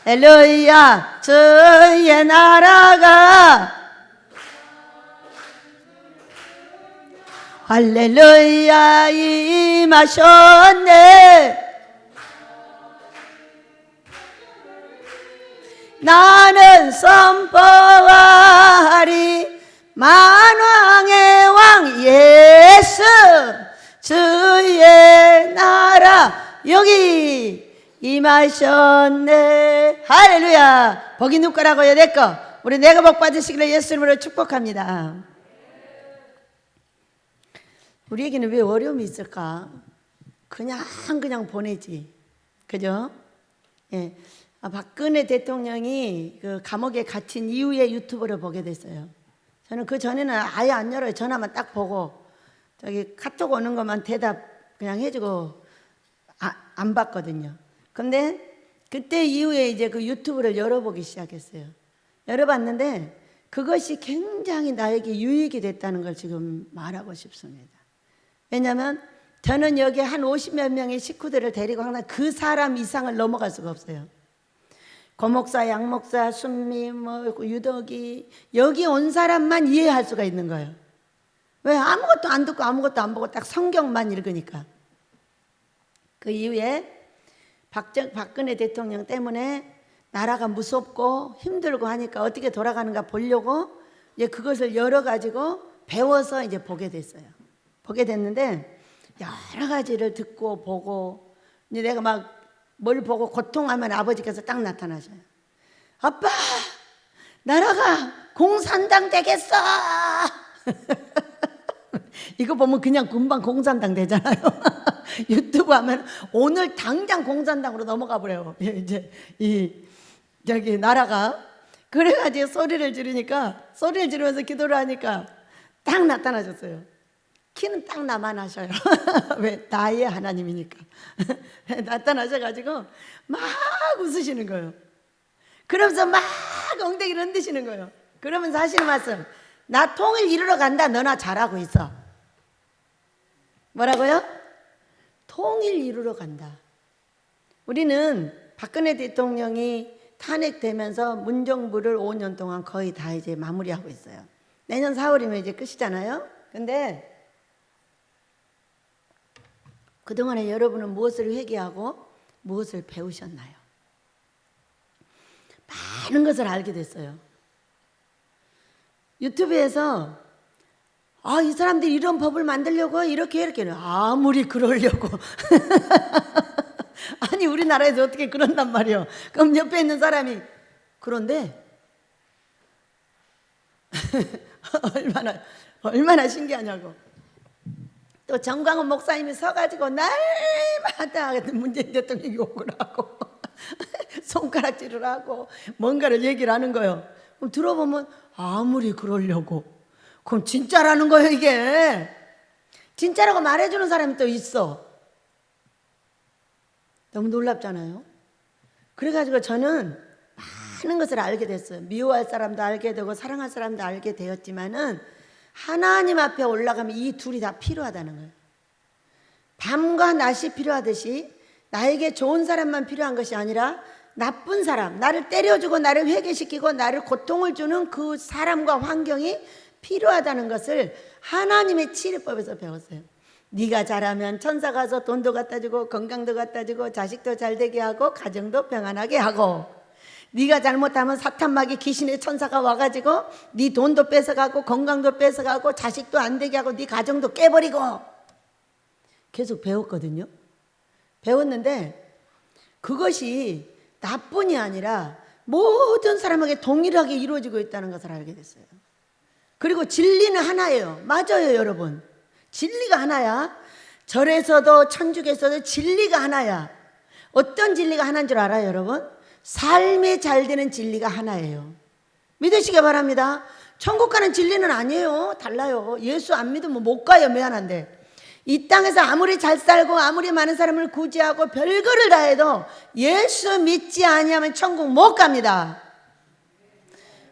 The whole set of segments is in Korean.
할렐루야, 주의 나라가 할렐루야 임하셨네. 나는 선포하리 만왕의 왕 예수, 주의 나라 여기 임하셨네. 할렐루야. 복이 누구 거라고요? 내 거. 우리 내가 복 받으시기를 예수 이름으로 축복합니다. 우리에게는 왜 어려움이 있을까? 그냥 보내지. 그죠? 예. 박근혜 대통령이 그 감옥에 갇힌 이후에 유튜브를 보게 됐어요. 저는 그 전에는 아예 안 열어요. 전화만 딱 보고 저기 카톡 오는 것만 대답 그냥 해주고 안 봤거든요. 근데 그때 이후에 이제 그 유튜브를 열어보기 시작했어요. 열어봤는데 그것이 굉장히 나에게 유익이 됐다는 걸 지금 말하고 싶습니다. 왜냐하면 저는 여기 한 50몇 명의 식구들을 데리고 항상 그 사람 이상을 넘어갈 수가 없어요. 고목사, 양목사, 순미, 유덕이 여기 온 사람만 이해할 수가 있는 거예요. 왜? 아무것도 안 듣고 아무것도 안 보고 딱 성경만 읽으니까. 그 이후에 박근혜 대통령 때문에 나라가 무섭고 힘들고 하니까 어떻게 돌아가는가 보려고 이제 그것을 열어가지고 배워서 이제 보게 됐어요. 보게 됐는데 여러 가지를 듣고 보고 이제 내가 막 뭘 보고 고통하면 아버지께서 딱 나타나셔요. 아빠, 나라가 공산당 되겠어. 이거 보면 그냥 금방 공산당 되잖아요. 유튜브 하면 오늘 당장 공산당으로 넘어가 버려요. 이제 저기 나라가. 그래가지고 소리를 지르면서 기도를 하니까 딱 나타나셨어요. 키는 딱 나만 하셔요. 왜? 나의 하나님이니까. 나타나셔가지고 막 웃으시는 거예요. 그러면서 막 엉덩이를 흔드시는 거예요. 그러면서 하시는 말씀, 나 통일 이루러 간다. 너나 잘하고 있어. 뭐라고요? 통일 이루러 간다. 우리는 박근혜 대통령이 탄핵되면서 문정부를 5년 동안 거의 다 이제 마무리하고 있어요. 내년 4월이면 이제 끝이잖아요. 근데 그동안에 여러분은 무엇을 회개하고 무엇을 배우셨나요? 많은 것을 알게 됐어요. 유튜브에서 이 사람들이 이런 법을 만들려고 이렇게 아무리 그러려고 아니 우리나라에서 어떻게 그런단 말이에요. 그럼 옆에 있는 사람이 그런데 얼마나 신기하냐고. 또 정광훈 목사님이 서가지고 날마다 문재인 대통령이 욕을 하고 손가락질을 하고 뭔가를 얘기를 하는 거예요. 그럼 들어보면 아무리 그러려고. 그럼 진짜라는 거예요. 이게 진짜라고 말해주는 사람이 또 있어. 너무 놀랍잖아요. 그래가지고 저는 많은 것을 알게 됐어요. 미워할 사람도 알게 되고 사랑할 사람도 알게 되었지만은 하나님 앞에 올라가면 이 둘이 다 필요하다는 거예요. 밤과 낮이 필요하듯이 나에게 좋은 사람만 필요한 것이 아니라 나쁜 사람, 나를 때려주고 나를 회개시키고 나를 고통을 주는 그 사람과 환경이 필요하다는 것을 하나님의 치료법에서 배웠어요. 네가 잘하면 천사가 와서 돈도 갖다 주고 건강도 갖다 주고 자식도 잘 되게 하고 가정도 평안하게 하고, 네가 잘못하면 사탄마귀 귀신의 천사가 와가지고 네 돈도 뺏어가고 건강도 뺏어가고 자식도 안 되게 하고 네 가정도 깨버리고. 계속 배웠거든요. 배웠는데 그것이 나뿐이 아니라 모든 사람에게 동일하게 이루어지고 있다는 것을 알게 됐어요. 그리고 진리는 하나예요. 맞아요, 여러분. 진리가 하나야. 절에서도 천주교에서도 진리가 하나야. 어떤 진리가 하나인 줄 알아요, 여러분? 삶에 잘 되는 진리가 하나예요. 믿으시기 바랍니다. 천국 가는 진리는 아니에요. 달라요. 예수 안 믿으면 못 가요. 미안한데. 이 땅에서 아무리 잘 살고 아무리 많은 사람을 구제하고 별거를 다 해도 예수 믿지 아니하면 천국 못 갑니다.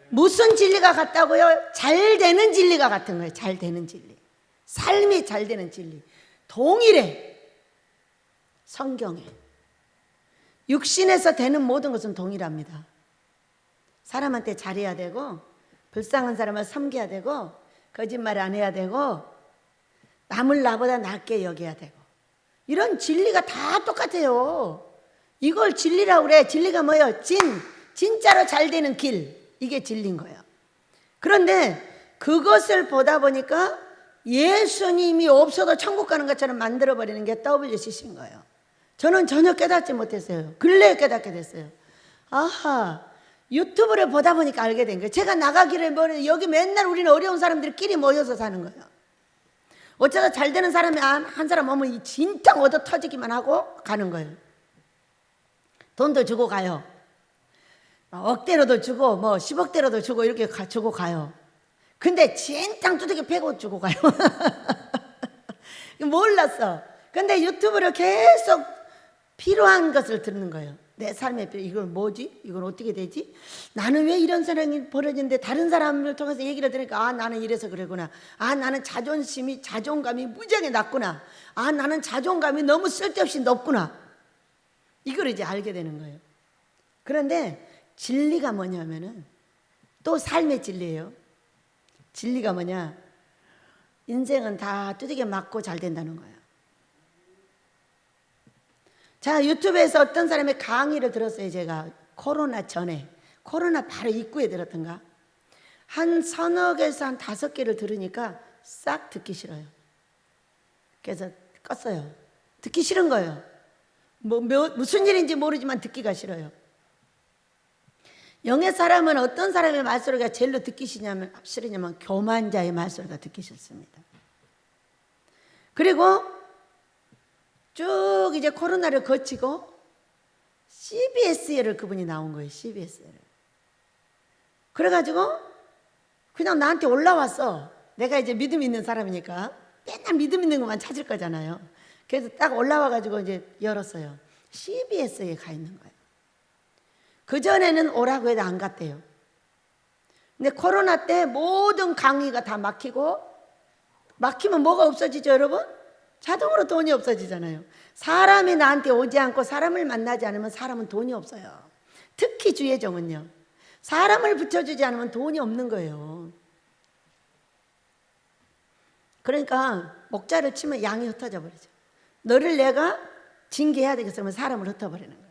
무슨 진리가 같다고요? 잘 되는 진리가 같은 거예요. 잘 되는 진리. 삶이 잘 되는 진리. 동일해. 성경에. 육신에서 되는 모든 것은 동일합니다. 사람한테 잘해야 되고, 불쌍한 사람을 섬겨야 되고, 거짓말 안 해야 되고, 남을 나보다 낫게 여겨야 되고, 이런 진리가 다 똑같아요. 이걸 진리라고 그래. 진리가 뭐예요? 진짜로 잘 되는 길. 이게 진리인 거예요. 그런데 그것을 보다 보니까 예수님이 없어도 천국 가는 것처럼 만들어버리는 게 WCC인 거예요. 저는 전혀 깨닫지 못했어요. 근래에 깨닫게 됐어요. 아하, 유튜브를 보다 보니까 알게 된 거예요. 제가 나가기를 여기 맨날 우리는 어려운 사람들끼리 모여서 사는 거예요. 어쩌다 잘 되는 사람이 한 사람 오면 진짜 얻어 터지기만 하고 가는 거예요. 돈도 주고 가요. 억대로도 주고 10억대로도 주고 이렇게 주고 가요. 근데 진탕 두들겨 패고 주고 가요. 몰랐어. 근데 유튜브를 계속 필요한 것을 듣는 거예요. 내 삶에 이걸 뭐지? 이건 어떻게 되지? 나는 왜 이런 상황이 벌어지는데 다른 사람을 통해서 얘기를 들으니까 나는 이래서 그러구나. 나는 자존감이 무지하게 낮구나. 나는 자존감이 너무 쓸데없이 높구나. 이걸 이제 알게 되는 거예요. 그런데 진리가 뭐냐면은 또 삶의 진리예요. 진리가 뭐냐? 인생은 다 두들겨 맞고 잘 된다는 거예요. 자, 유튜브에서 어떤 사람의 강의를 들었어요. 제가 코로나 전에, 코로나 바로 입구에 들었던가, 한 서너 개에서 한 5개를 들으니까 싹 듣기 싫어요. 그래서 껐어요. 듣기 싫은 거예요. 무슨 일인지 모르지만 듣기가 싫어요. 영의 사람은 어떤 사람의 말소리가 제일로 듣기 싫으냐면 교만자의 말소리가 듣기 싫습니다. 그리고 쭉 이제 코로나를 거치고 CBS를 그분이 나온 거예요. CBS를. 그래가지고 그냥 나한테 올라왔어. 내가 이제 믿음 있는 사람이니까 맨날 믿음 있는 것만 찾을 거잖아요. 그래서 딱 올라와가지고 이제 열었어요. CBS에 가 있는 거예요. 그전에는 오라고 해도 안 갔대요. 근데 코로나 때 모든 강의가 다 막히면 뭐가 없어지죠, 여러분? 자동으로 돈이 없어지잖아요. 사람이 나한테 오지 않고 사람을 만나지 않으면 사람은 돈이 없어요. 특히 주예종은요. 사람을 붙여주지 않으면 돈이 없는 거예요. 그러니까 목자를 치면 양이 흩어져 버리죠. 너를 내가 징계해야 되겠으면 사람을 흩어버리는 거예요.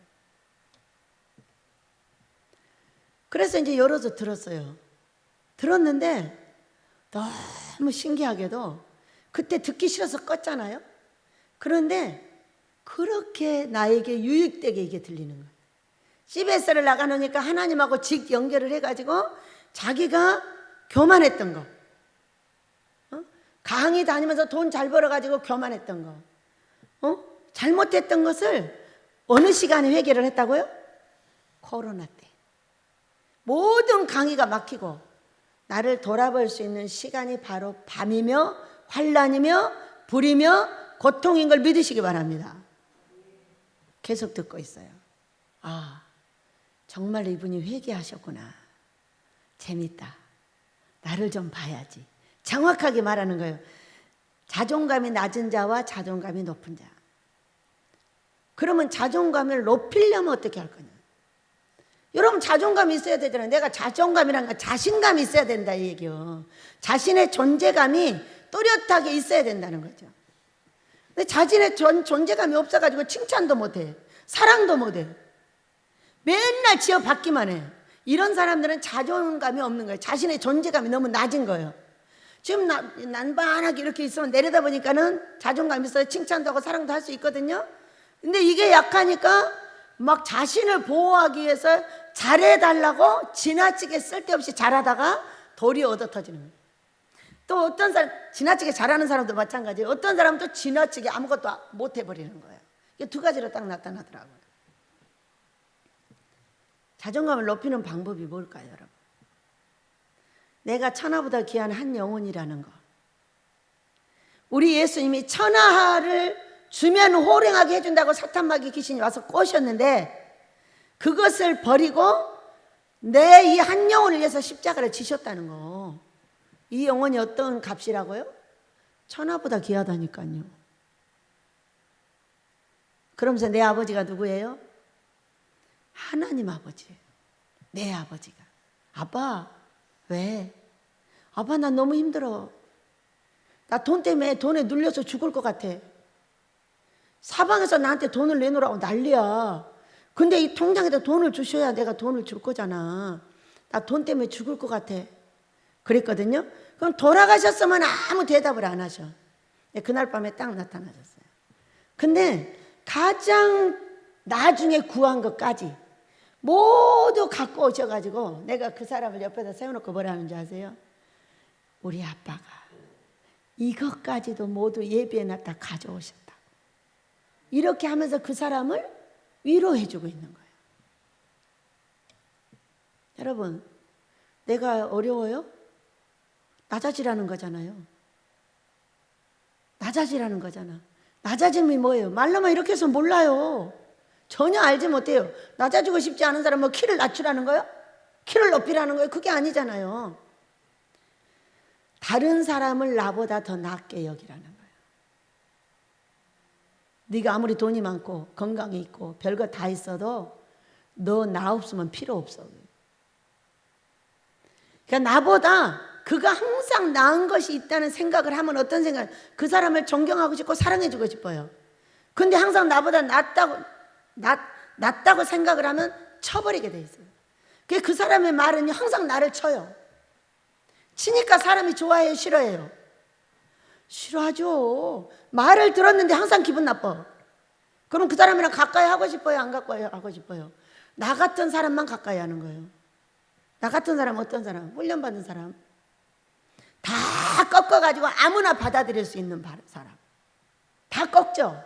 그래서 이제 열어서 들었어요. 들었는데 너무 신기하게도 그때 듣기 싫어서 껐잖아요. 그런데 그렇게 나에게 유익되게 이게 들리는 거예요. CBS를 나가놓으니까 하나님하고 직 연결을 해가지고 자기가 교만했던 거, 강의 다니면서 돈 잘 벌어가지고 교만했던 거, 잘못했던 것을 어느 시간에 회개를 했다고요? 코로나 때. 모든 강의가 막히고 나를 돌아볼 수 있는 시간이 바로 밤이며 환난이며 불이며 고통인 걸 믿으시기 바랍니다. 계속 듣고 있어요. 정말 이분이 회개하셨구나. 재밌다. 나를 좀 봐야지. 정확하게 말하는 거예요. 자존감이 낮은 자와 자존감이 높은 자. 그러면 자존감을 높이려면 어떻게 할 거냐? 여러분, 자존감이 있어야 되잖아요. 내가 자존감이란 건 자신감이 있어야 된다 이 얘기요. 자신의 존재감이 또렷하게 있어야 된다는 거죠. 근데 자신의 존재감이 없어가지고 칭찬도 못해, 사랑도 못해, 맨날 지어받기만 해. 이런 사람들은 자존감이 없는 거예요. 자신의 존재감이 너무 낮은 거예요. 지금 난반하게 이렇게 있으면 내려다보니까는 자존감이 있어요. 칭찬도 하고 사랑도 할 수 있거든요. 근데 이게 약하니까 막 자신을 보호하기 위해서 잘해달라고 지나치게 쓸데없이 잘하다가 돌이 얻어 터지는 거예요. 또 어떤 사람, 지나치게 잘하는 사람도 마찬가지예요. 어떤 사람은 또 지나치게 아무것도 못 해버리는 거예요. 이게 두 가지로 딱 나타나더라고요. 자존감을 높이는 방법이 뭘까요, 여러분? 내가 천하보다 귀한 한 영혼이라는 거. 우리 예수님이 천하를 주면 호령하게 해준다고 사탄마귀 귀신이 와서 꼬셨는데 그것을 버리고 내 이 한 영혼을 위해서 십자가를 지셨다는 거. 이 영혼이 어떤 값이라고요? 천하보다 귀하다니까요. 그러면서 내 아버지가 누구예요? 하나님 아버지예요. 내 아버지가. 아빠, 왜? 아빠, 나 너무 힘들어. 나 돈 때문에 돈에 눌려서 죽을 것 같아. 사방에서 나한테 돈을 내놓으라고 난리야. 근데 이 통장에다 돈을 주셔야 내가 돈을 줄 거잖아. 나 돈 때문에 죽을 것 같아. 그랬거든요. 그럼 돌아가셨으면 아무 대답을 안 하셔. 그날 밤에 딱 나타나셨어요. 근데 가장 나중에 구한 것까지 모두 갖고 오셔가지고 내가 그 사람을 옆에다 세워놓고 뭐라 하는지 아세요? 우리 아빠가 이것까지도 모두 예비해놨다 가져오셨다. 이렇게 하면서 그 사람을 위로해주고 있는 거예요. 여러분, 내가 어려워요? 낮아지라는 거잖아요. 낮아지라는 거잖아. 낮아짐이 뭐예요? 말로만 이렇게 해서 몰라요. 전혀 알지 못해요. 낮아지고 싶지 않은 사람은 뭐 키를 낮추라는 거예요? 키를 높이라는 거예요? 그게 아니잖아요. 다른 사람을 나보다 더 낮게 여기라는 거예요. 네가 아무리 돈이 많고 건강이 있고 별거 다 있어도 너 나 없으면 필요 없어. 그러니까 나보다 그가 항상 나은 것이 있다는 생각을 하면 어떤 생각? 그 사람을 존경하고 싶고 사랑해주고 싶어요. 근데 항상 나보다 낫다고 생각을 하면 쳐버리게 돼 있어요. 그 사람의 말은 항상 나를 쳐요. 치니까 사람이 좋아해요, 싫어해요? 싫어하죠. 말을 들었는데 항상 기분 나빠. 그럼 그 사람이랑 가까이 하고 싶어요, 안 가까이 하고 싶어요? 나 같은 사람만 가까이 하는 거예요. 나 같은 사람 어떤 사람? 훈련받은 사람. 다 꺾어가지고 아무나 받아들일 수 있는 사람. 다 꺾죠.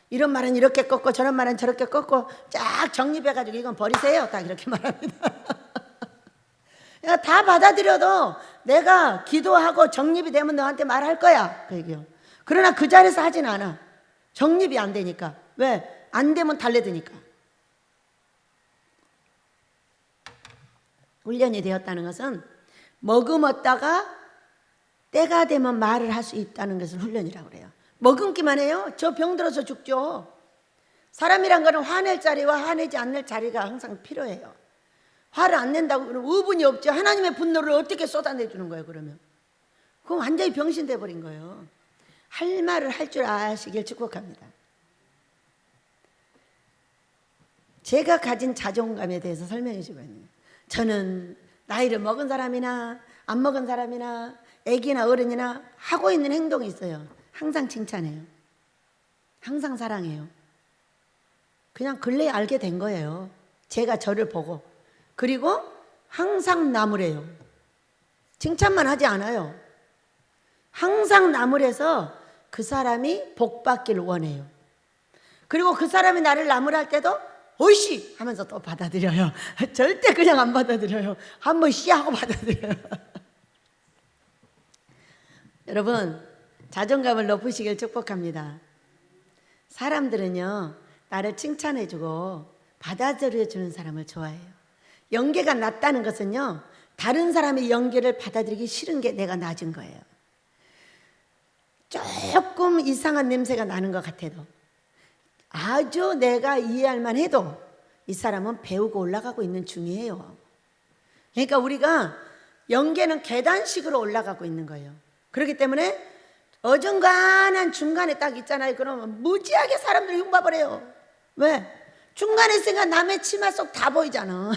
이런 말은 이렇게 꺾고 저런 말은 저렇게 꺾고 쫙 정립해가지고 이건 버리세요. 딱 이렇게 말합니다. 다 받아들여도 내가 기도하고 정립이 되면 너한테 말할 거야. 그 얘기요. 그러나 그 자리에서 하진 않아. 정립이 안 되니까. 왜? 안 되면 달래드니까. 훈련이 되었다는 것은 머금었다가 때가 되면 말을 할 수 있다는 것을 훈련이라고 그래요. 머금기만 해요. 저 병들어서 죽죠. 사람이란 거는 화낼 자리와 화내지 않을 자리가 항상 필요해요. 화를 안 낸다고 그러면 의분이 없죠. 하나님의 분노를 어떻게 쏟아내주는 거예요, 그러면? 그럼 완전히 병신돼 버린 거예요. 할 말을 할 줄 아시길 축복합니다. 제가 가진 자존감에 대해서 설명해 주고 있네요. 저는 나이를 먹은 사람이나 안 먹은 사람이나 애기나 어른이나 하고 있는 행동이 있어요. 항상 칭찬해요. 항상 사랑해요. 그냥 근래에 알게 된 거예요. 제가 저를 보고. 그리고 항상 나무래요. 칭찬만 하지 않아요. 항상 나무래서 그 사람이 복받기를 원해요. 그리고 그 사람이 나를 나무랄 때도 어이씨 하면서 또 받아들여요. 절대 그냥 안 받아들여요. 한번 씨하고 받아들여요. 여러분, 자존감을 높이시길 축복합니다. 사람들은요, 나를 칭찬해주고 받아들여주는 사람을 좋아해요. 연계가 낮다는 것은요, 다른 사람의 연계를 받아들이기 싫은 게 내가 낮은 거예요. 조금 이상한 냄새가 나는 것 같아도, 아주 내가 이해할 만해도 이 사람은 배우고 올라가고 있는 중이에요. 그러니까 우리가 연계는 계단식으로 올라가고 있는 거예요. 그렇기 때문에 어중간한 중간에 딱 있잖아요. 그러면 무지하게 사람들이 흉밥을 해요. 왜? 중간에 있으니까 남의 치마 속 다 보이잖아.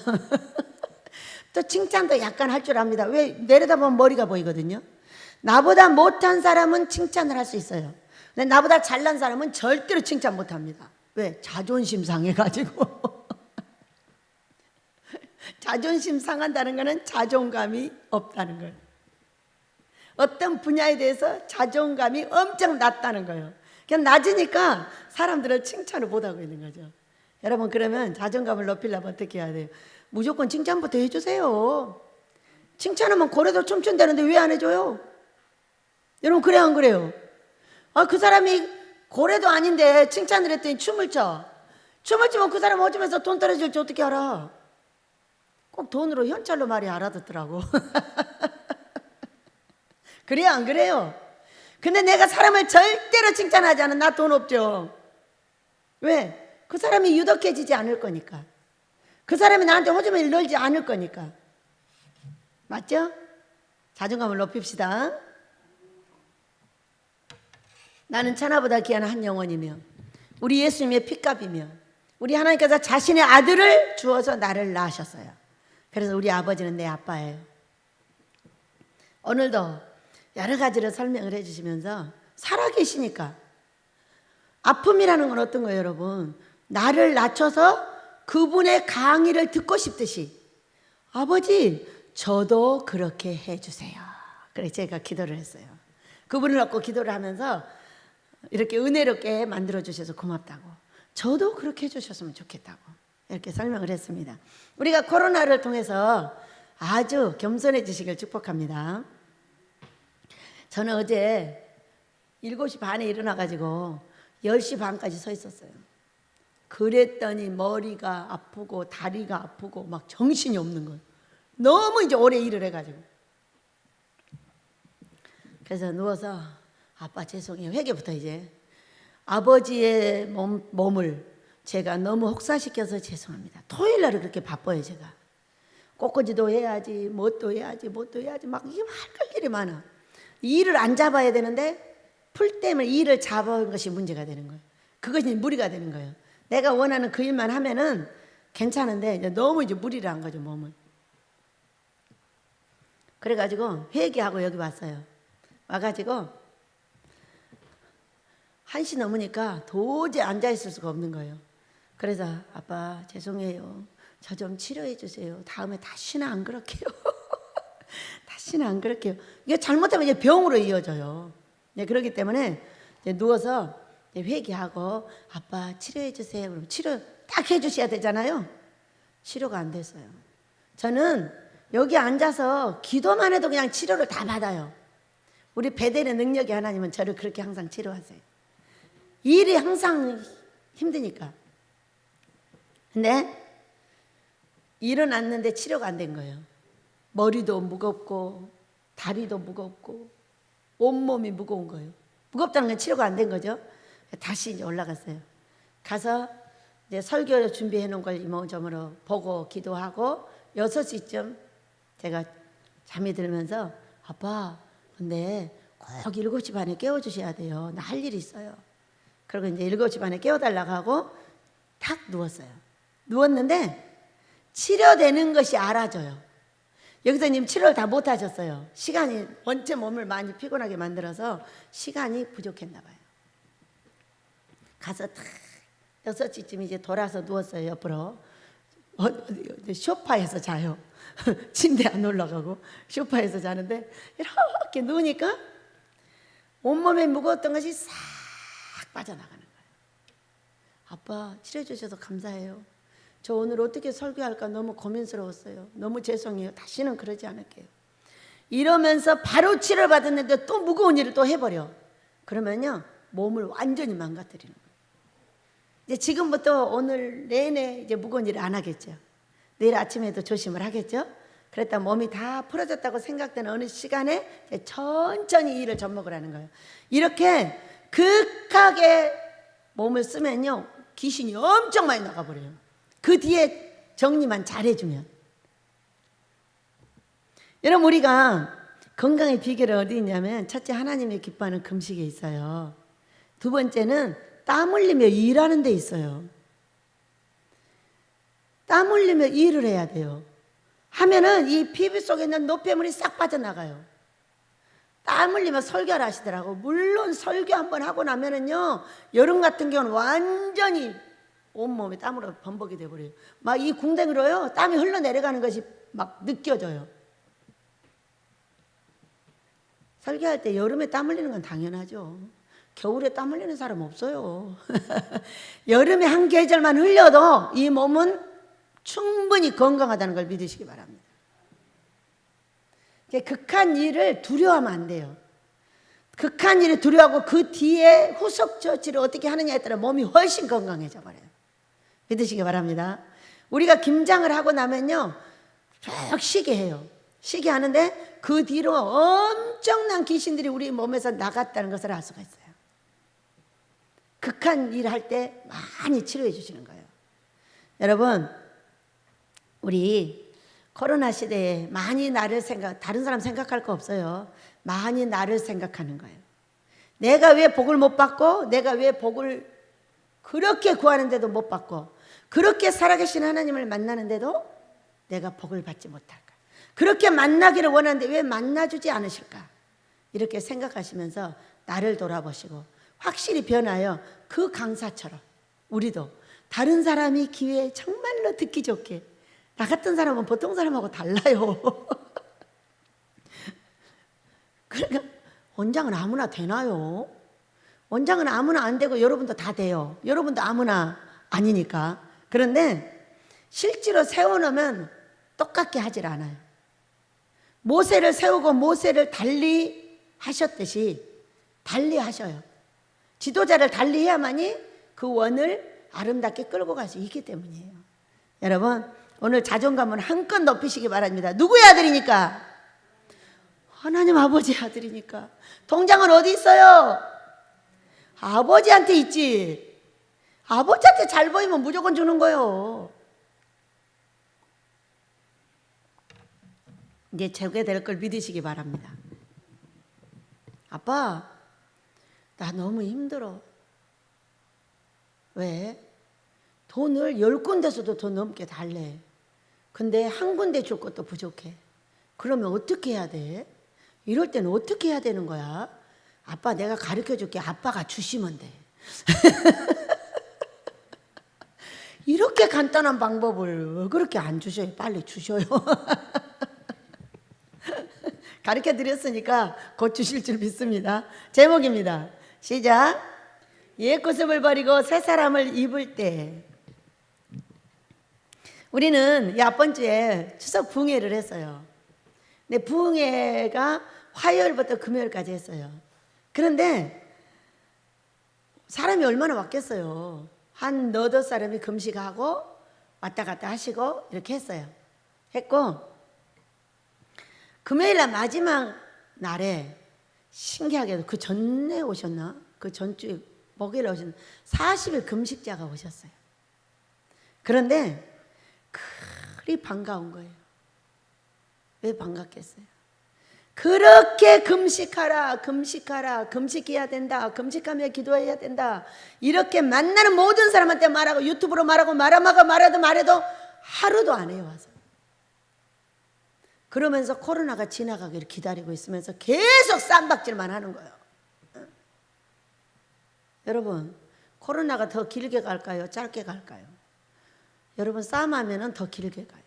또 칭찬도 약간 할 줄 압니다. 왜? 내려다보면 머리가 보이거든요. 나보다 못한 사람은 칭찬을 할 수 있어요. 근데 나보다 잘난 사람은 절대로 칭찬 못합니다. 왜? 자존심 상해가지고. 자존심 상한다는 거는 자존감이 없다는 거예요. 어떤 분야에 대해서 자존감이 엄청 낮다는 거예요. 그냥 낮으니까 사람들은 칭찬을 못하고 있는 거죠. 여러분, 그러면 자존감을 높이려면 어떻게 해야 돼요? 무조건 칭찬부터 해주세요. 칭찬하면 고래도 춤춘다는데 왜 안 해줘요? 여러분, 그래 안 그래요? 그 사람이 고래도 아닌데 칭찬을 했더니 춤을 춰. 춤을 추면 그 사람 어쩌면서 돈 떨어질지 어떻게 알아? 꼭 돈으로 현찰로 말이 알아듣더라고. 그래요 안 그래요? 근데 내가 사람을 절대로 칭찬하지 않아. 나 돈 없죠. 왜? 그 사람이 유덕해지지 않을 거니까. 그 사람이 나한테 호주머니를 넣지 않을 거니까. 맞죠? 자존감을 높입시다. 나는 천하보다 귀한 한 영혼이며 우리 예수님의 핏값이며 우리 하나님께서 자신의 아들을 주어서 나를 낳으셨어요. 그래서 우리 아버지는 내 아빠예요. 오늘도 여러 가지를 설명을 해주시면서 살아계시니까 아픔이라는 건 어떤 거예요, 여러분? 나를 낮춰서 그분의 강의를 듣고 싶듯이 아버지 저도 그렇게 해주세요. 그래 제가 기도를 했어요. 그분을 얻고 기도를 하면서 이렇게 은혜롭게 만들어주셔서 고맙다고, 저도 그렇게 해주셨으면 좋겠다고 이렇게 설명을 했습니다. 우리가 코로나를 통해서 아주 겸손해지시길 축복합니다. 저는 어제 7시 반에 일어나가지고 10시 반까지 서 있었어요. 그랬더니 머리가 아프고 다리가 아프고 막 정신이 없는 거예요. 너무 이제 오래 일을 해가지고. 그래서 누워서 아빠 죄송해요. 회개부터 이제 아버지의 몸을 제가 너무 혹사시켜서 죄송합니다. 토요일 날은 그렇게 바빠요. 제가 꽃꽂이도 해야지 뭣도 해야지 막 이게 할 일이 많아. 일을 안 잡아야 되는데 풀 때문에 일을 잡은 것이 문제가 되는 거예요. 그것이 무리가 되는 거예요. 내가 원하는 그 일만 하면은 괜찮은데 이제 너무 이제 무리를 한 거죠, 몸을. 그래가지고 회개하고 여기 왔어요. 와가지고 1시 넘으니까 도저히 앉아있을 수가 없는 거예요. 그래서 아빠 죄송해요. 저 좀 치료해 주세요. 다음에 다시는 안 그럴게요. 다시는 안 그럴게요. 이게 잘못하면 이제 병으로 이어져요. 네, 그렇기 때문에 이제 누워서 이제 회개하고 아빠 치료해 주세요. 그럼 치료 딱 해주셔야 되잖아요. 치료가 안 됐어요. 저는 여기 앉아서 기도만 해도 그냥 치료를 다 받아요. 우리 베델의 능력이 하나님은 저를 그렇게 항상 치료하세요. 일이 항상 힘드니까. 근데 일어났는데 치료가 안 된 거예요. 머리도 무겁고 다리도 무겁고 온몸이 무거운 거예요. 무겁다는 건 치료가 안 된 거죠. 다시 이제 올라갔어요. 가서 이제 설교 준비해 놓은 걸 이모저모로 보고 기도하고 6시쯤 제가 잠이 들면서 아빠 근데 꼭 7시 반에 깨워주셔야 돼요. 나 할 일이 있어요. 그리고 이제 7시 반에 깨워달라고 하고 탁 누웠어요. 누웠는데 치료되는 것이 알아져요. 여기서 님 치료를 다 못하셨어요. 시간이 원체 몸을 많이 피곤하게 만들어서 시간이 부족했나 봐요. 가서 탁 6시쯤 이제 돌아서 누웠어요. 옆으로. 소파에서 자요. 침대 안 올라가고 소파에서 자는데 이렇게 누우니까 온몸에 무거웠던 것이 싹 빠져나가는 거예요. 아빠 치료해 주셔서 감사해요. 저 오늘 어떻게 설교할까 너무 고민스러웠어요. 너무 죄송해요. 다시는 그러지 않을게요. 이러면서 바로 치료를 받았는데 또 무거운 일을 또 해버려. 그러면요 몸을 완전히 망가뜨리는 거예요. 이제 지금부터 오늘 내내 이제 무거운 일을 안 하겠죠. 내일 아침에도 조심을 하겠죠. 그랬다 몸이 다 풀어졌다고 생각되는 어느 시간에 천천히 일을 접목을 하는 거예요. 이렇게 극하게 몸을 쓰면요 귀신이 엄청 많이 나가버려요. 그 뒤에 정리만 잘해주면. 여러분 우리가 건강의 비결은 어디 있냐면 첫째 하나님의 기뻐하는 금식에 있어요. 두 번째는 땀 흘리며 일하는 데 있어요. 땀 흘리며 일을 해야 돼요. 하면은 이 피부 속에 있는 노폐물이 싹 빠져나가요. 땀 흘리며 설교를 하시더라고. 물론 설교 한번 하고 나면은요 여름 같은 경우는 완전히 온몸이 땀으로 범벅이 돼버려요. 막 이 궁뎅이로요 땀이 흘러내려가는 것이 막 느껴져요. 설교할 때 여름에 땀 흘리는 건 당연하죠. 겨울에 땀 흘리는 사람 없어요. 여름에 한 계절만 흘려도 이 몸은 충분히 건강하다는 걸 믿으시기 바랍니다. 극한 일을 두려워하면 안 돼요. 극한 일을 두려워하고 그 뒤에 후속 조치를 어떻게 하느냐에 따라 몸이 훨씬 건강해져 버려요. 믿으시기 바랍니다. 우리가 김장을 하고 나면요 쭉 쉬게 해요. 쉬게 하는데 그 뒤로 엄청난 귀신들이 우리 몸에서 나갔다는 것을 알 수가 있어요. 극한 일 할 때 많이 치료해 주시는 거예요. 여러분, 우리 코로나 시대에 많이 나를 다른 사람 생각할 거 없어요. 많이 나를 생각하는 거예요. 내가 왜 복을 못 받고, 내가 왜 복을 그렇게 구하는데도 못 받고, 그렇게 살아계신 하나님을 만나는데도 내가 복을 받지 못할까? 그렇게 만나기를 원하는데 왜 만나주지 않으실까? 이렇게 생각하시면서 나를 돌아보시고 확실히 변하여 그 강사처럼 우리도 다른 사람이 기회에 정말로 듣기 좋게, 나 같은 사람은 보통 사람하고 달라요. 그러니까 원장은 아무나 되나요? 원장은 아무나 안 되고 여러분도 다 돼요. 여러분도 아무나 아니니까. 그런데 실제로 세워놓으면 똑같게 하질 않아요. 모세를 세우고 모세를 달리 하셨듯이 달리 하셔요. 지도자를 달리 해야만이 그 원을 아름답게 끌고 갈 수 있기 때문이에요. 여러분, 오늘 자존감을 한껏 높이시기 바랍니다. 누구의 아들이니까? 하나님 아버지의 아들이니까. 통장은 어디 있어요? 아버지한테 있지. 아버지한테 잘 보이면 무조건 주는 거예요. 이제 제게 될 걸 믿으시기 바랍니다. 아빠, 나 너무 힘들어. 왜? 돈을 10군데서도 더 넘게 달래. 근데 한 군데 줄 것도 부족해. 그러면 어떻게 해야 돼? 이럴 때는 어떻게 해야 되는 거야? 아빠, 내가 가르쳐 줄게. 아빠가 주시면 돼. 이렇게 간단한 방법을 왜 그렇게 안 주셔요? 빨리 주셔요. 가르쳐 드렸으니까 곧 주실 줄 믿습니다. 제목입니다. 시작. 옛 모습을 버리고 새 사람을 입을 때. 우리는 앞번 주에 추석 부흥회를 했어요. 근데 부흥회가 화요일부터 금요일까지 했어요. 그런데 사람이 얼마나 왔겠어요. 한 너댓 사람이 금식하고 왔다 갔다 하시고 이렇게 했어요. 했고 금요일날 마지막 날에 신기하게도 그 전에 오셨나? 그 전주에 목요일에 오셨나? 40일 금식자가 오셨어요. 그런데 그리 반가운 거예요. 왜 반갑겠어요? 그렇게 금식하라, 금식하라, 금식해야 된다, 금식하며 기도해야 된다, 이렇게 만나는 모든 사람한테 말하고 유튜브로 말하고 말해도 하루도 안 해요. 와서 그러면서 코로나가 지나가기를 기다리고 있으면서 계속 쌈박질만 하는 거예요. 여러분, 코로나가 더 길게 갈까요? 짧게 갈까요? 여러분, 싸움하면 더 길게 가요.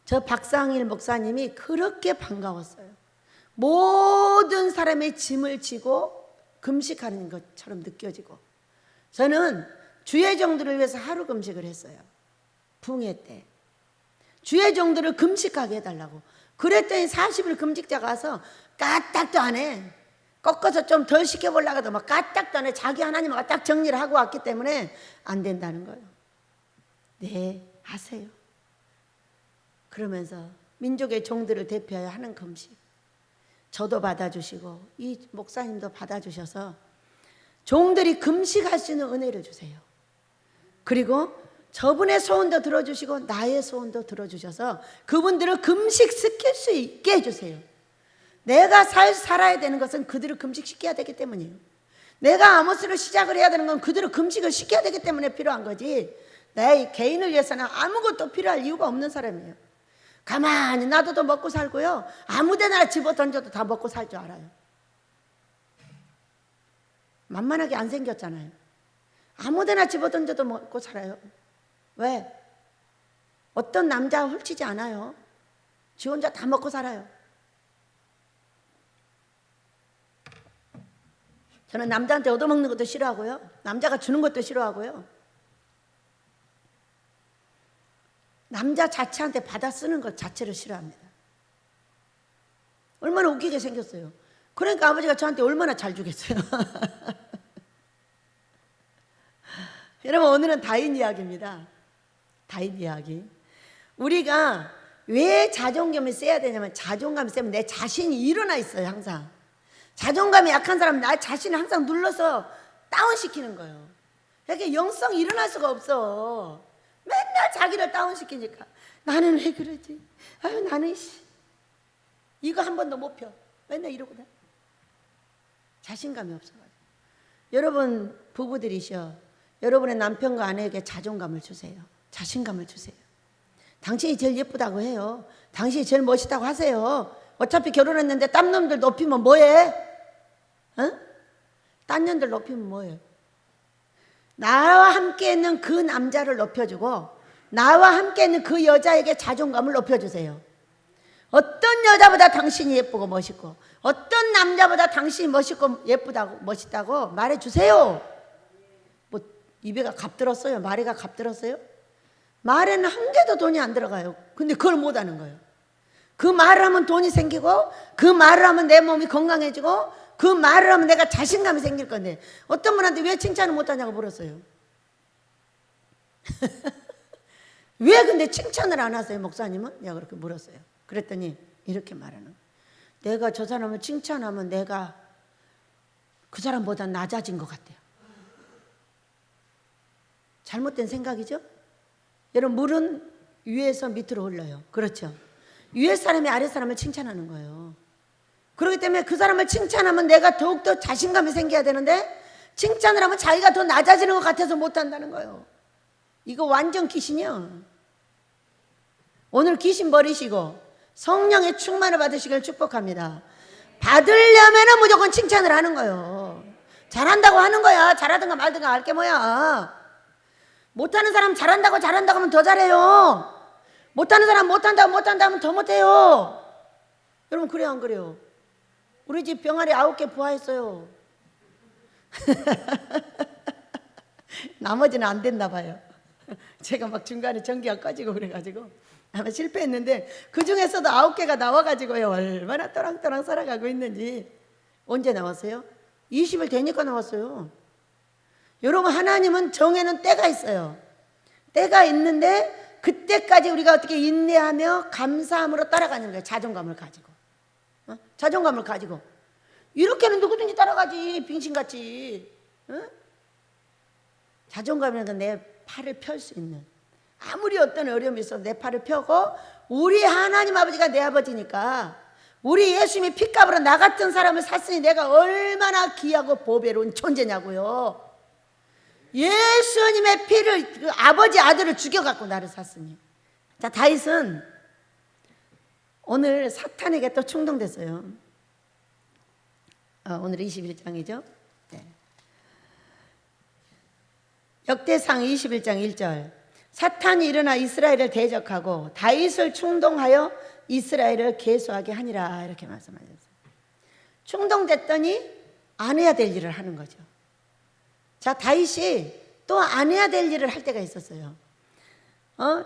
저 박상일 목사님이 그렇게 반가웠어요. 모든 사람의 짐을 지고 금식하는 것처럼 느껴지고, 저는 주의 종들을 위해서 하루 금식을 했어요. 부흥회 때 주의 종들을 금식하게 해달라고. 그랬더니 40일 금식자가 와서 까딱도 안 해. 꺾어서 좀 덜 시켜보려고 해도 막 까딱도 안 해. 자기 하나님과 딱 정리를 하고 왔기 때문에 안 된다는 거예요. 네, 하세요. 그러면서 민족의 종들을 대표하여 하는 금식, 저도 받아주시고 이 목사님도 받아주셔서 종들이 금식할 수 있는 은혜를 주세요. 그리고 저분의 소원도 들어주시고 나의 소원도 들어주셔서 그분들을 금식 시킬 수 있게 해주세요. 내가 살아야 되는 것은 그들을 금식시켜야 되기 때문이에요. 내가 아모스를 시작을 해야 되는 건 그들을 금식을 시켜야 되기 때문에 필요한 거지, 내 개인을 위해서는 아무것도 필요할 이유가 없는 사람이에요. 가만히 놔둬도 먹고 살고요, 아무데나 집어 던져도 다 먹고 살 줄 알아요. 만만하게 안 생겼잖아요. 아무데나 집어 던져도 먹고 살아요. 왜? 어떤 남자 hul치지 않아요. 지 혼자 다 먹고 살아요. 저는 남자한테 얻어먹는 것도 싫어하고요, 남자가 주는 것도 싫어하고요, 남자 자체한테 받아 쓰는 것 자체를 싫어합니다. 얼마나 웃기게 생겼어요. 그러니까 아버지가 저한테 얼마나 잘 주겠어요. 여러분, 오늘은 다인 이야기입니다. 다인 이야기. 우리가 왜 자존감이 세야 되냐면 자존감이 세면 내 자신이 일어나 있어요. 항상 자존감이 약한 사람은 나 자신을 항상 눌러서 다운시키는 거예요. 이렇게 영성이 일어날 수가 없어. 맨날 자기를 다운시키니까 나는 왜 그러지? 아유 나는 이거 한 번도 못 펴. 맨날 이러고 다 자신감이 없어가지고. 여러분 부부들이셔. 여러분의 남편과 아내에게 자존감을 주세요. 자신감을 주세요. 당신이 제일 예쁘다고 해요. 당신이 제일 멋있다고 하세요. 어차피 결혼했는데 딴 놈들 높이면 뭐해? 어? 딴 년들 높이면 뭐해? 나와 함께 있는 그 남자를 높여주고 나와 함께 있는 그 여자에게 자존감을 높여주세요. 어떤 여자보다 당신이 예쁘고 멋있고 어떤 남자보다 당신이 멋있고 예쁘다고 멋있다고 말해주세요. 뭐 입에가 값들었어요? 말에가 값들었어요? 말에는 한 개도 돈이 안 들어가요. 근데 그걸 못하는 거예요. 그 말을 하면 돈이 생기고 그 말을 하면 내 몸이 건강해지고 그 말을 하면 내가 자신감이 생길 건데 어떤 분한테 왜 칭찬을 못하냐고 물었어요. 왜 근데 칭찬을 안 하세요 목사님은? 내가 그렇게 물었어요. 그랬더니 이렇게 말하는 거예요. 내가 저 사람을 칭찬하면 내가 그 사람보다 낮아진 것 같아요. 잘못된 생각이죠? 여러분 물은 위에서 밑으로 흘러요. 그렇죠? 위에 사람이 아래 사람을 칭찬하는 거예요. 그렇기 때문에 그 사람을 칭찬하면 내가 더욱더 자신감이 생겨야 되는데 칭찬을 하면 자기가 더 낮아지는 것 같아서 못한다는 거예요. 이거 완전 귀신이야. 오늘 귀신 버리시고 성령의 충만을 받으시길 축복합니다. 받으려면 무조건 칭찬을 하는 거예요. 잘한다고 하는 거야. 잘하든가 말든가 할 게 뭐야. 못하는 사람 잘한다고 하면 더 잘해요. 못하는 사람 못한다 하면 더 못해요. 여러분 그래요 안 그래요? 우리 집 병아리 9개 부화했어요. 나머지는 안 됐나 봐요. 제가 막 중간에 전기가 꺼지고 그래가지고 아마 실패했는데 그 중에서도 9개가 나와가지고요. 얼마나 또랑또랑 살아가고 있는지. 언제 나왔어요? 20일 되니까 나왔어요. 여러분 하나님은 정해놓은 때가 있어요. 때가 있는데 그때까지 우리가 어떻게 인내하며 감사함으로 따라가는 거예요. 자존감을 가지고. 자존감을 가지고. 이렇게는 누구든지 따라가지. 빙신같이. 자존감이라는 건 내 팔을 펼 수 있는, 아무리 어떤 어려움이 있어도 내 팔을 펴고 우리 하나님 아버지가 내 아버지니까 우리 예수님이 핏값으로 나 같은 사람을 샀으니 내가 얼마나 귀하고 보배로운 존재냐고요. 예수님의 피를 그 아버지 아들을 죽여갖고 나를 샀으니. 자 다윗은 오늘 사탄에게 또 충동됐어요. 오늘 21장이죠. 네. 역대상 21장 1절. 사탄이 일어나 이스라엘을 대적하고 다윗을 충동하여 이스라엘을 계수하게 하니라. 이렇게 말씀하셨어요. 충동됐더니 안 해야 될 일을 하는 거죠. 자 다윗이 또 안 해야 될 일을 할 때가 있었어요.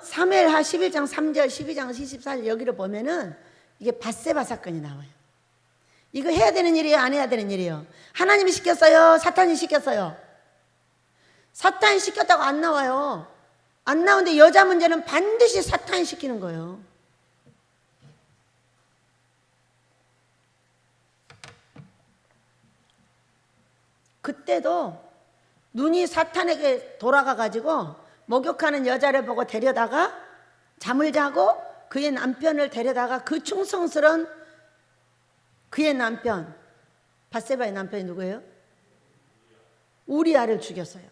사무엘하 11장 3절 12장 24절 여기를 보면은 이게 밧세바 사건이 나와요. 이거 해야 되는 일이에요? 안 해야 되는 일이에요? 하나님이 시켰어요? 사탄이 시켰어요? 사탄이 시켰다고 안 나와요. 안 나오는데 여자 문제는 반드시 사탄이 시키는 거예요. 그때도 눈이 사탄에게 돌아가가지고 목욕하는 여자를 보고 데려다가 잠을 자고 그의 남편을 데려다가 그 충성스러운 그의 남편, 밧세바의 남편이 누구예요? 우리아를 죽였어요.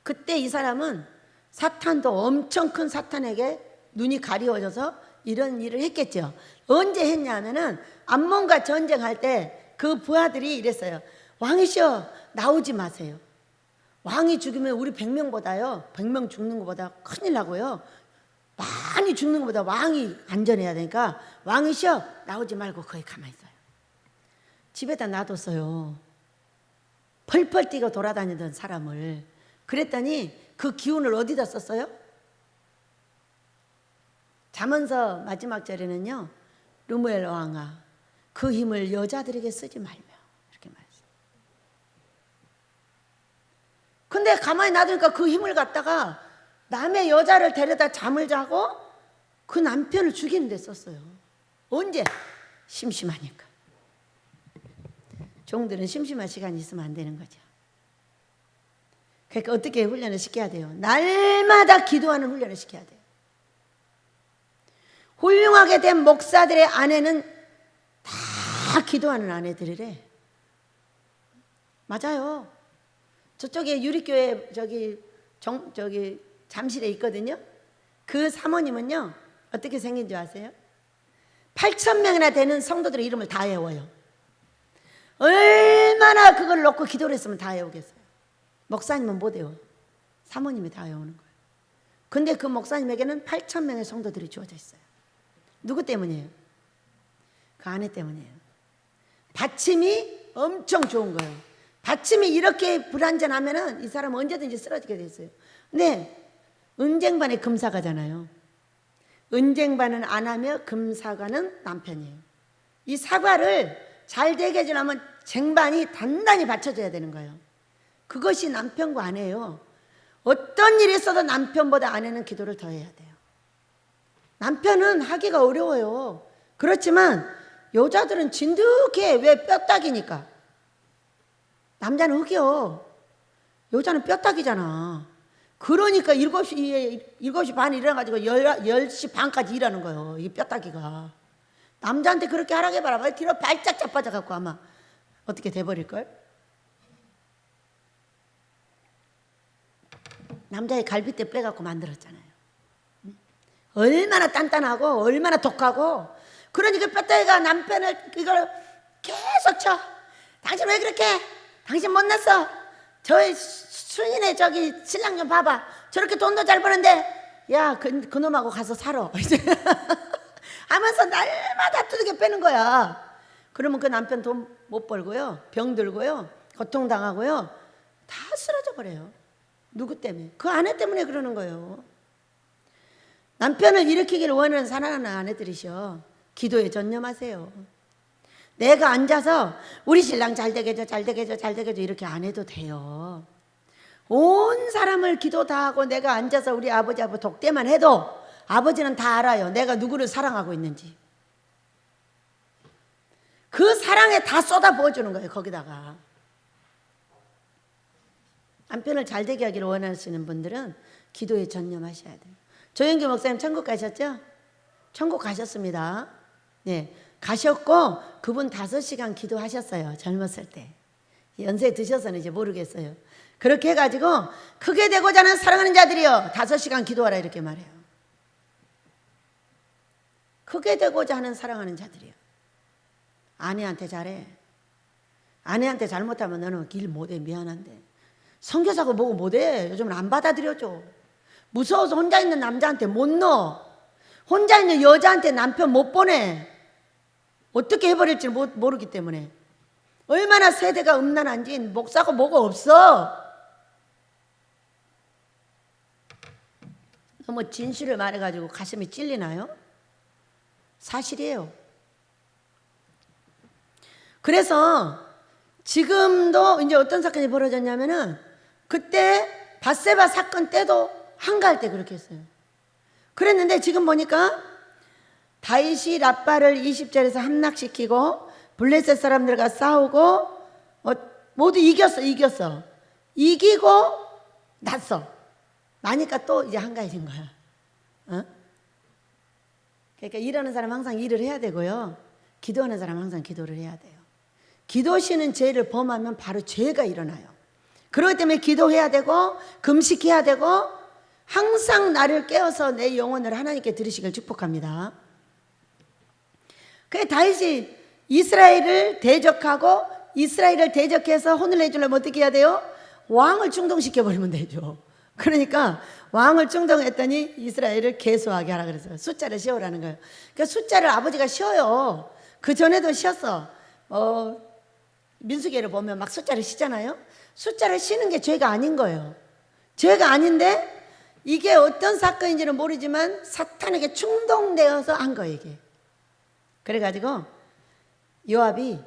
그때 이 사람은 사탄도 엄청 큰 사탄에게 눈이 가리워져서 이런 일을 했겠죠. 언제 했냐면은 암몬과 전쟁할 때 그 부하들이 이랬어요. 왕이시여 나오지 마세요. 왕이 죽으면 우리 100명보다요 100명 죽는 것보다 큰일 나고요 많이 죽는 것보다 왕이 안전해야 되니까 왕이시여 나오지 말고 거기 가만히 있어요. 집에다 놔뒀어요. 펄펄 뛰고 돌아다니던 사람을. 그랬더니 그 기운을 어디다 썼어요? 잠언서 마지막 절에는요 르무엘 왕아 그 힘을 여자들에게 쓰지 말며 이렇게 말했어요. 근데 가만히 놔두니까 그 힘을 갖다가 남의 여자를 데려다 잠을 자고 그 남편을 죽이는 데 썼어요. 언제? 심심하니까. 종들은 심심한 시간이 있으면 안 되는 거죠. 그러니까 어떻게 훈련을 시켜야 돼요? 날마다 기도하는 훈련을 시켜야 돼요. 훌륭하게 된 목사들의 아내는 다 기도하는 아내들이래. 맞아요. 저쪽에 유리교회 저기 잠실에 있거든요. 그 사모님은요 어떻게 생긴 줄 아세요? 8,000명이나 되는 성도들의 이름을 다 외워요. 얼마나 그걸 놓고 기도를 했으면 다 외우겠어요. 목사님은 못 외워. 사모님이 다 외우는 거예요. 근데 그 목사님에게는 8,000명의 성도들이 주어져 있어요. 누구 때문이에요? 그 아내 때문이에요. 받침이 엄청 좋은 거예요. 받침이 이렇게 불완전하면은 이 사람은 언제든지 쓰러지게 돼 있어요. 근데 은쟁반에 금사가잖아요. 은쟁반은 안 하며 금사가는 남편이에요. 이 사과를 잘 되게 해주려면 쟁반이 단단히 받쳐줘야 되는 거예요. 그것이 남편과 아내예요. 어떤 일이 있어도 남편보다 아내는 기도를 더 해야 돼요. 남편은 하기가 어려워요. 그렇지만 여자들은 진득해. 왜? 뼈딱이니까. 남자는 흑이요. 여자는 뼈딱이잖아. 그러니까 7시 반에 일어나가지고 10시 반까지 일하는 거예요. 이 뼈딱이가. 남자한테 그렇게 하라고 해봐라. 뒤로 발짝 자빠져갖고 아마 어떻게 돼버릴걸? 남자의 갈비뼈 빼갖고 만들었잖아요. 얼마나 단단하고 얼마나 독하고. 그러니까 뼈다귀가 남편을 이걸 계속 쳐. 당신 왜 그렇게? 당신 못났어. 저희 순이네 저기 신랑 좀 봐봐. 저렇게 돈도 잘 버는데 야 그놈하고 가서 살아. 하면서 날마다 두들겨 빼는 거야. 그러면 그 남편 돈 못 벌고요, 병 들고요, 고통당하고요, 다 쓰러져 버려요. 누구 때문에? 그 아내 때문에 그러는 거예요. 남편을 일으키기를 원하는 사랑하는 아내들이셔. 기도에 전념하세요. 내가 앉아서 우리 신랑 잘 되게 해줘, 잘 되게 해줘, 잘 되게 해줘 이렇게 안 해도 돼요. 온 사람을 기도 다 하고 내가 앉아서 우리 아버지하고 독대만 해도 아버지는 다 알아요. 내가 누구를 사랑하고 있는지. 그 사랑에 다 쏟아 부어주는 거예요. 거기다가. 남편을 잘 되게 하기를 원하시는 분들은 기도에 전념하셔야 돼요. 조영규 목사님 천국 가셨죠? 천국 가셨습니다. 네, 가셨고 그분 5시간 기도하셨어요. 젊었을 때. 연세 드셔서는 이제 모르겠어요. 그렇게 해가지고 크게 되고자 하는 사랑하는 자들이여 5시간 기도하라 이렇게 말해요. 크게 되고자 하는 사랑하는 자들이요. 아내한테 잘해. 아내한테 잘못하면 너는 길 못해. 미안한데. 선교사고 뭐고 못해. 요즘은 안 받아들여줘. 무서워서 혼자 있는 남자한테 못 넣어. 혼자 있는 여자한테 남편 못 보내. 어떻게 해버릴지 모르기 때문에. 얼마나 세대가 음란한지 목사고 뭐고 없어. 너무 진실을 말해가지고 가슴이 찔리나요? 사실이에요. 그래서 지금도 이제 어떤 사건이 벌어졌냐면은 그때 밧세바 사건 때도 한가할 때 그렇게 했어요. 그랬는데 지금 보니까 다윗이 랍바를 20절에서 함락시키고 블레셋 사람들과 싸우고 모두 이겼어. 이기고 났어. 나니까 또 이제 한가해진 거야. 어? 그러니까 일하는 사람 항상 일을 해야 되고요. 기도하는 사람 항상 기도를 해야 돼요. 기도시는 죄를 범하면 바로 죄가 일어나요. 그렇기 때문에 기도해야 되고 금식해야 되고 항상 나를 깨워서 내 영혼을 하나님께 드리시길 축복합니다. 그래 다윗이 이스라엘을 대적하고 이스라엘을 대적해서 혼을 내주려면 어떻게 해야 돼요? 왕을 충동시켜버리면 되죠. 그러니까 왕을 충동했더니 이스라엘을 계수하게 하라 그랬어요. 숫자를 씌우라는 거예요. 그러니까 숫자를 아버지가 씌워요. 그 전에도 씌었어. 민수기를 보면 막 숫자를 씌잖아요. 숫자를 씌는 게 죄가 아닌 거예요. 죄가 아닌데 이게 어떤 사건인지는 모르지만 사탄에게 충동되어서 한 거예요 이게. 그래가지고 요압이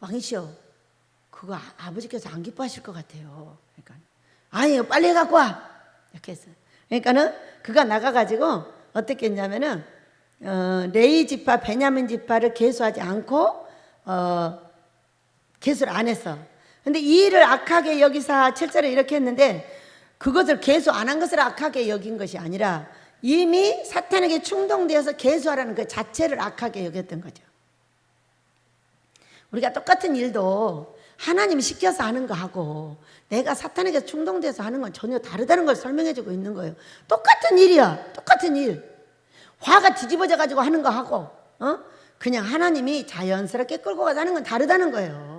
왕이시여 그거 아버지께서 안 기뻐하실 것 같아요. 그러니까 아니요 빨리 갖고 와 이렇게 했어요. 그러니까는 그가 나가가지고 어떻게 했냐면은 레위 지파, 베냐민 지파를 계수하지 않고 계수를 안 했어. 근데 이 일을 악하게 여기사 7절에 이렇게 했는데 그것을 계수 안 한 것을 악하게 여긴 것이 아니라 이미 사탄에게 충동되어서 계수하라는 그 자체를 악하게 여겼던 거죠. 우리가 똑같은 일도 하나님이 시켜서 하는 거하고 내가 사탄에게 충동돼서 하는 건 전혀 다르다는 걸 설명해주고 있는 거예요. 똑같은 일이야. 똑같은 일. 화가 뒤집어져 가지고 하는 거하고 그냥 하나님이 자연스럽게 끌고 가서 하는 건 다르다는 거예요.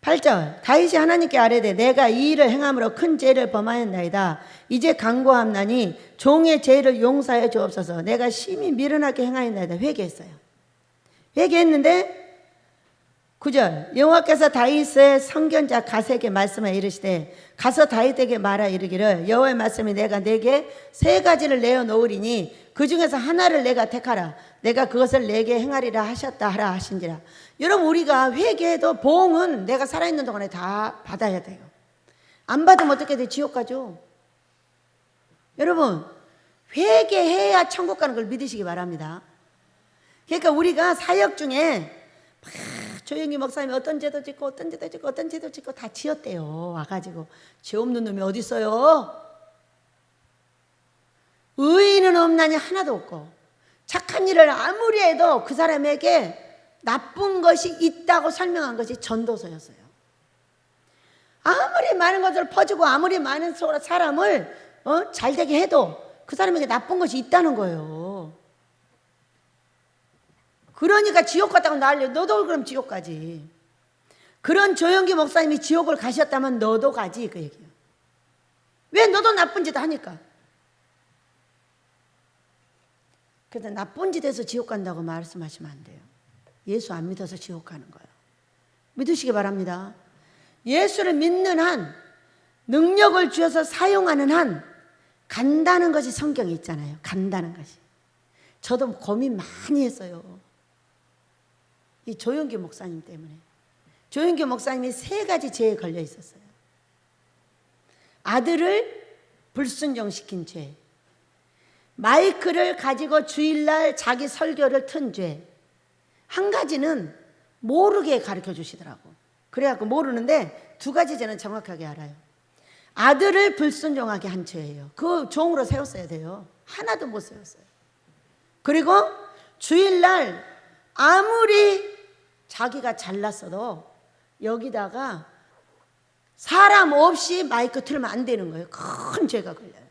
8절 다윗이 하나님께 아뢰되 내가 이 일을 행함으로 큰 죄를 범하였나이다. 이제 간구함나니 종의 죄를 용서해 주옵소서. 내가 심히 미련하게 행하였나이다. 회개했어요. 회개했는데 9절 여호와께서 다윗의 선견자 갓에게 말씀하여 이르시되 가서 다윗에게 말하 이르기를 여호와의 말씀이 내가 내게 세 가지를 내어 놓으리니 그 중에서 하나를 내가 택하라. 내가 그것을 내게 행하리라 하셨다 하라 하신지라. 여러분 우리가 회개해도 보응은 내가 살아있는 동안에 다 받아야 돼요. 안 받으면 어떻게 돼? 지옥 가죠. 여러분 회개해야 천국 가는 걸 믿으시기 바랍니다. 그러니까 우리가 사역 중에 조영기 목사님이 어떤 죄도 짓고 어떤 죄도 짓고 어떤 죄도 짓고 다 지었대요. 와가지고 죄 없는 놈이 어디 있어요? 의인은 없나니 하나도 없고 착한 일을 아무리 해도 그 사람에게 나쁜 것이 있다고 설명한 것이 전도서였어요. 아무리 많은 것을 퍼주고 아무리 많은 사람을 잘되게 해도 그 사람에게 나쁜 것이 있다는 거예요. 그러니까 지옥 갔다고 난리야. 너도 그럼 지옥 가지. 그런 조영기 목사님이 지옥을 가셨다면 너도 가지 그 얘기예요. 왜? 너도 나쁜 짓 하니까. 그래서 나쁜 짓 해서 지옥 간다고 말씀하시면 안 돼요. 예수 안 믿어서 지옥 가는 거예요. 믿으시기 바랍니다. 예수를 믿는 한, 능력을 주어서 사용하는 한 간다는 것이 성경에 있잖아요. 간다는 것이. 저도 고민 많이 했어요. 이 조영기 목사님 때문에. 조영기 목사님이 3가지 죄에 걸려 있었어요. 아들을 불순종시킨 죄, 마이크를 가지고 주일날 자기 설교를 튼 죄, 한 가지는 모르게 가르쳐 주시더라고. 그래갖고 모르는데 2가지 죄는 정확하게 알아요. 아들을 불순종하게 한 죄예요. 그 종으로 세웠어야 돼요. 하나도 못 세웠어요. 그리고 주일날 아무리 자기가 잘났어도 여기다가 사람 없이 마이크 틀면 안 되는 거예요. 큰 죄가 걸려요.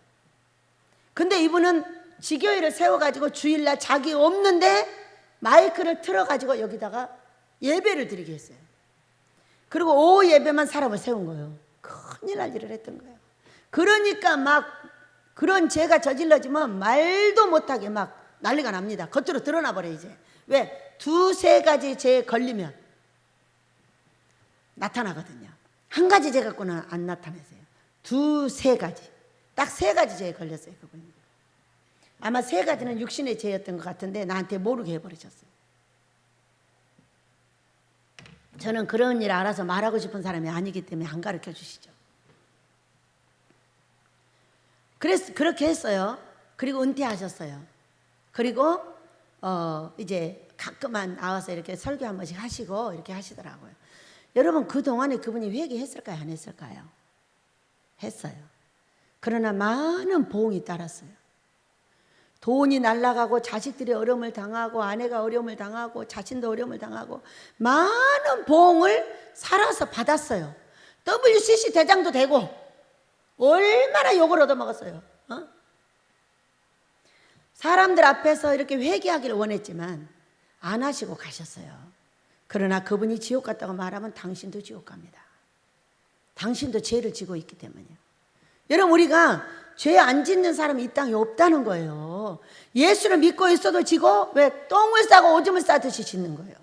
근데 이분은 지교회를 세워가지고 주일날 자기 없는데 마이크를 틀어가지고 여기다가 예배를 드리게 했어요. 그리고 오후 예배만 사람을 세운 거예요. 큰일 날 일을 했던 거예요. 그러니까 막 그런 죄가 저질러지면 말도 못하게 막 난리가 납니다. 겉으로 드러나 버려 이제. 왜? 2-3가지 죄에 걸리면 나타나거든요. 한 가지 죄 갖고는 안 나타내세요. 2-3가지. 딱 3가지 죄에 걸렸어요. 그분이. 아마 3가지는 육신의 죄였던 것 같은데 나한테 모르게 해버리셨어요. 저는 그런 일 알아서 말하고 싶은 사람이 아니기 때문에 안 가르쳐 주시죠. 그래서 그렇게 했어요. 그리고 은퇴하셨어요. 그리고 이제 가끔만 나와서 이렇게 설교 한 번씩 하시고 이렇게 하시더라고요. 여러분 그동안에 그분이 회개했을까요? 안 했을까요? 했어요. 그러나 많은 보응이 따랐어요. 돈이 날아가고 자식들이 어려움을 당하고 아내가 어려움을 당하고 자신도 어려움을 당하고 많은 보응을 살아서 받았어요. WCC 대장도 되고 얼마나 욕을 얻어먹었어요. 사람들 앞에서 이렇게 회개하기를 원했지만 안 하시고 가셨어요. 그러나 그분이 지옥 갔다고 말하면 당신도 지옥 갑니다. 당신도 죄를 지고 있기 때문이에요. 여러분 우리가 죄 안 짓는 사람이 이 땅에 없다는 거예요. 예수를 믿고 있어도 지고 왜 똥을 싸고 오줌을 싸듯이 짓는 거예요.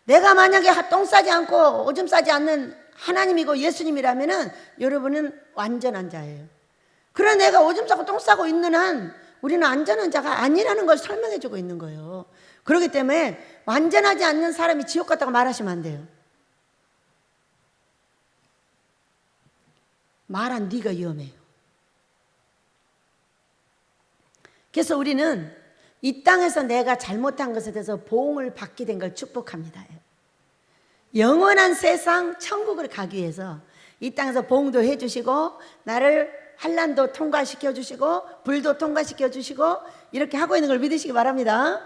내가 만약에 똥 싸지 않고 오줌 싸지 않는 하나님이고 예수님이라면은 여러분은 완전한 자예요. 그러나 내가 오줌 싸고 똥 싸고 있는 한 우리는 안전한 자가 아니라는 걸 설명해 주고 있는 거예요. 그렇기 때문에 완전하지 않는 사람이 지옥 갔다고 말하시면 안 돼요. 말한 네가 위험해요. 그래서 우리는 이 땅에서 내가 잘못한 것에 대해서 보응을 받게 된 걸 축복합니다. 영원한 세상 천국을 가기 위해서 이 땅에서 보응도 해주시고 나를 환난도 통과시켜 주시고 불도 통과시켜 주시고 이렇게 하고 있는 걸 믿으시기 바랍니다.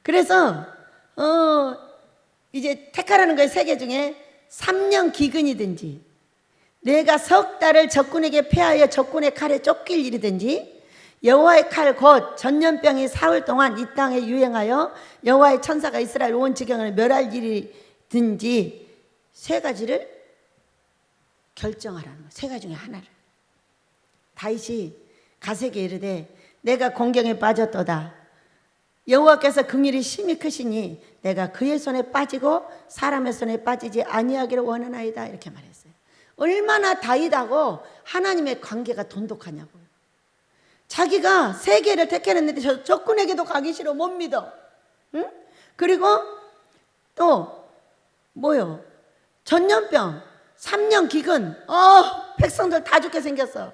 그래서 이제 택하라는 거의 3개 중에 3년 기근이든지 내가 석 달을 적군에게 패하여 적군의 칼에 쫓길 일이든지 여호와의 칼 곧 전염병이 사흘 동안 이 땅에 유행하여 여호와의 천사가 이스라엘 온 지경을 멸할 일이든지 3가지를 결정하라는 거예요. 3가지 중에 하나를. 다윗이 가세게 이르되 내가 공경에 빠졌도다. 여호와께서 긍휼이 심히 크시니 내가 그의 손에 빠지고 사람의 손에 빠지지 아니하기를 원하나이다. 이렇게 말했어요. 얼마나 다윗하고 하나님의 관계가 돈독하냐고요. 자기가 세계를 택해냈는데 저 적군에게도 가기 싫어. 못 믿어. 응? 그리고 또 뭐요? 전염병 3년 기근 백성들 다 죽게 생겼어.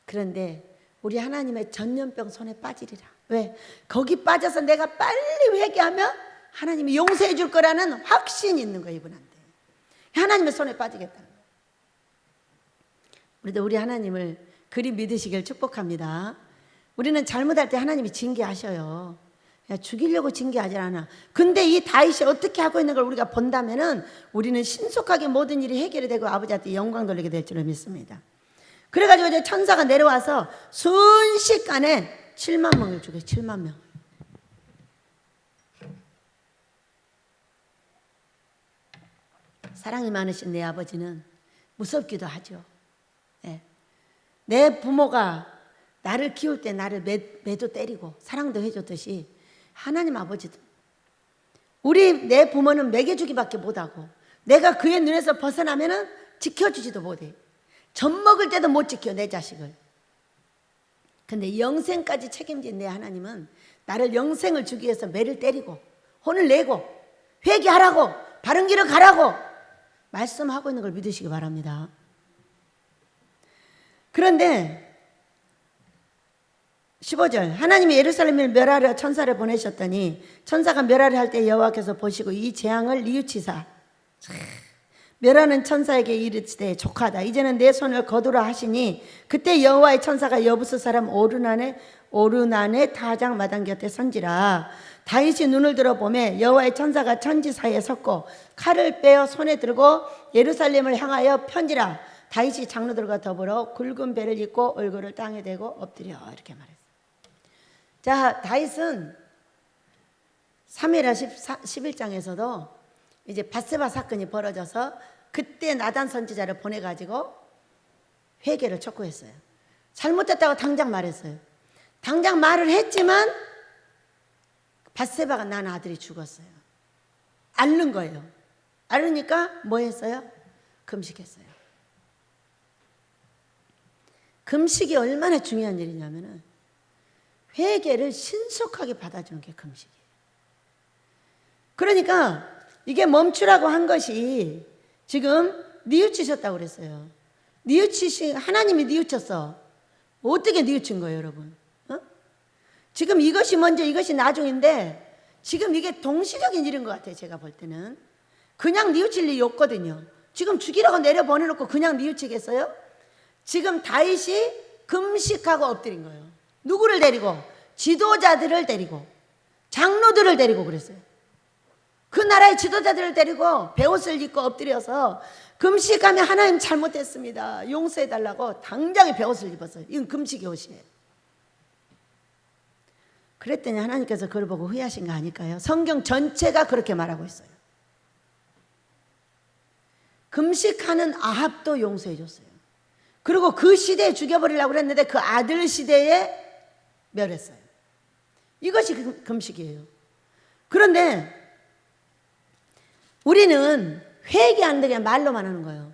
그런데 우리 하나님의 전염병 손에 빠지리라. 왜? 거기 빠져서 내가 빨리 회개하면 하나님이 용서해 줄 거라는 확신이 있는 거예요. 이분한테 하나님의 손에 빠지겠다는 거예요. 우리도 우리 하나님을 그리 믿으시길 축복합니다. 우리는 잘못할 때 하나님이 징계하셔요. 죽이려고 징계하지 않아. 근데 이 다윗이 어떻게 하고 있는 걸 우리가 본다면은 우리는 신속하게 모든 일이 해결이 되고 아버지한테 영광 돌리게 될 줄을 믿습니다. 그래가지고 이제 천사가 내려와서 순식간에 7만 명을 죽여요. 7만 명. 사랑이 많으신 내 아버지는 무섭기도 하죠. 네. 내 부모가 나를 키울 때 나를 매도 때리고 사랑도 해줬듯이 하나님 아버지도 내 부모는 먹여주기밖에 못하고 내가 그의 눈에서 벗어나면은 지켜주지도 못해. 젖 먹을 때도 못 지켜 내 자식을. 근데 영생까지 책임진 내 하나님은 나를 영생을 주기 위해서 매를 때리고 혼을 내고 회개하라고 바른 길을 가라고 말씀하고 있는 걸 믿으시기 바랍니다. 그런데 15절 하나님이 예루살렘을 멸하려 천사를 보내셨더니 천사가 멸하려 할 때 여호와께서 보시고 이 재앙을 뉘우치사 멸하는 천사에게 이르시되 족하다. 이제는 내 손을 거두라 하시니 그때 여호와의 천사가 여부스 사람 오르난의 타작 마당 곁에 선지라. 다윗이 눈을 들어 보매 여호와의 천사가 천지 사이에 섰고 칼을 빼어 손에 들고 예루살렘을 향하여 편지라. 다윗이 장로들과 더불어 굵은 배를 입고 얼굴을 땅에 대고 엎드려 이렇게 말했어요. 자, 다윗은 사무엘하 11장에서도 이제 밧세바 사건이 벌어져서 그때 나단 선지자를 보내가지고 회개를 촉구했어요. 잘못했다고 당장 말했어요. 당장 말을 했지만 밧세바가 난 아들이 죽었어요. 앓는 거예요. 앓으니까 뭐 했어요? 금식했어요. 금식이 얼마나 중요한 일이냐면은 회개를 신속하게 받아주는 게 금식이에요. 그러니까 이게 멈추라고 한 것이 지금 뉘우치셨다고 그랬어요. 하나님이 뉘우쳤어. 어떻게 뉘우친 거예요, 여러분? 지금 이것이 먼저 이것이 나중인데 지금 이게 동시적인 일인 것 같아요. 제가 볼 때는 그냥 뉘우칠 일이 없거든요. 지금 죽이라고 내려보내놓고 그냥 뉘우치겠어요? 지금 다윗이 금식하고 엎드린 거예요. 누구를 데리고? 지도자들을 데리고 장로들을 데리고 그랬어요. 그 나라의 지도자들을 데리고 베옷을 입고 엎드려서 금식하면 하나님 잘못했습니다. 용서해달라고 당장에 베옷을 입었어요. 이건 금식의 옷이에요. 그랬더니 하나님께서 그걸 보고 후회하신 거 아닐까요? 성경 전체가 그렇게 말하고 있어요. 금식하는 아합도 용서해 줬어요. 그리고 그 시대에 죽여버리려고 그랬는데 그 아들 시대에 멸했어요. 이것이 금식이에요. 그런데 우리는 회개 안 되게 말로만 하는 거예요.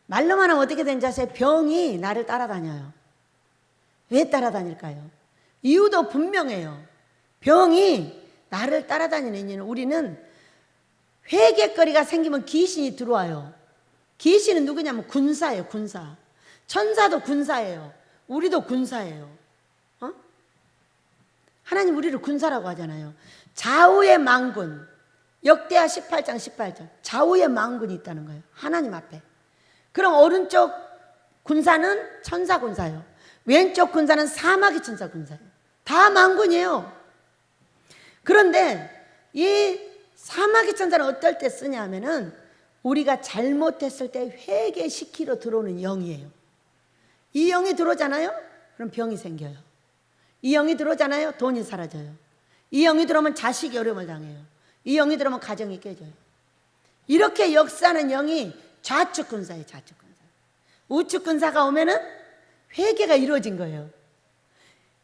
말로만 하면 어떻게 되는지 아세요? 병이 나를 따라다녀요. 왜 따라다닐까요? 이유도 분명해요. 병이 나를 따라다니는 이유는 우리는 회개거리가 생기면 귀신이 들어와요. 계시는 누구냐면 군사예요. 군사. 천사도 군사예요. 우리도 군사예요. 어? 하나님 우리를 군사라고 하잖아요. 좌우의 망군. 역대하 18장 18절. 좌우의 망군이 있다는 거예요. 하나님 앞에. 그럼 오른쪽 군사는 천사 군사예요. 왼쪽 군사는 사마귀 천사 군사예요. 다 망군이에요. 그런데 이 사마귀 천사는 어떨 때 쓰냐 하면은 우리가 잘못했을 때 회개시키러 들어오는 영이에요. 이 영이 들어오잖아요? 그럼 병이 생겨요. 이 영이 들어오잖아요? 돈이 사라져요. 이 영이 들어오면 자식이 어려움을 당해요. 이 영이 들어오면 가정이 깨져요. 이렇게 역사하는 영이 좌측 군사예요. 좌측 군사. 우측 군사가 오면은 회개가 이루어진 거예요.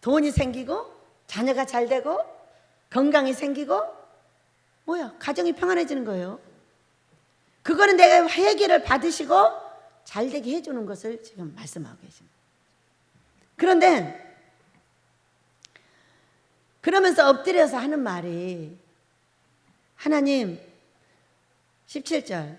돈이 생기고 자녀가 잘 되고 건강이 생기고 뭐야? 가정이 평안해지는 거예요. 그거는 내가 회개를 받으시고 잘 되게 해주는 것을 지금 말씀하고 계십니다. 그런데 그러면서 엎드려서 하는 말이 하나님 17절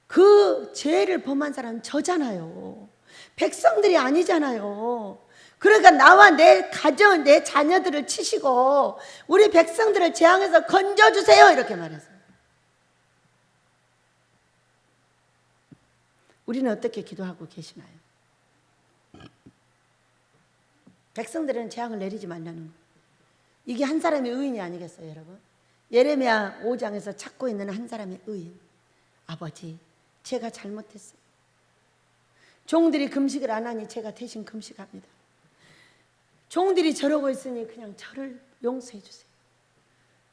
그 죄를 범한 사람은 저잖아요. 백성들이 아니잖아요. 그러니까 나와 내 가정, 내 자녀들을 치시고 우리 백성들을 재앙에서 건져주세요 이렇게 말했어요. 우리는 어떻게 기도하고 계시나요? 백성들은 재앙을 내리지 말라는 거. 이게 한 사람의 의인이 아니겠어요, 여러분? 예레미야 5장에서 찾고 있는 한 사람의 의인. 아버지, 제가 잘못했어요. 종들이 금식을 안 하니 제가 대신 금식합니다. 종들이 저러고 있으니 그냥 저를 용서해 주세요.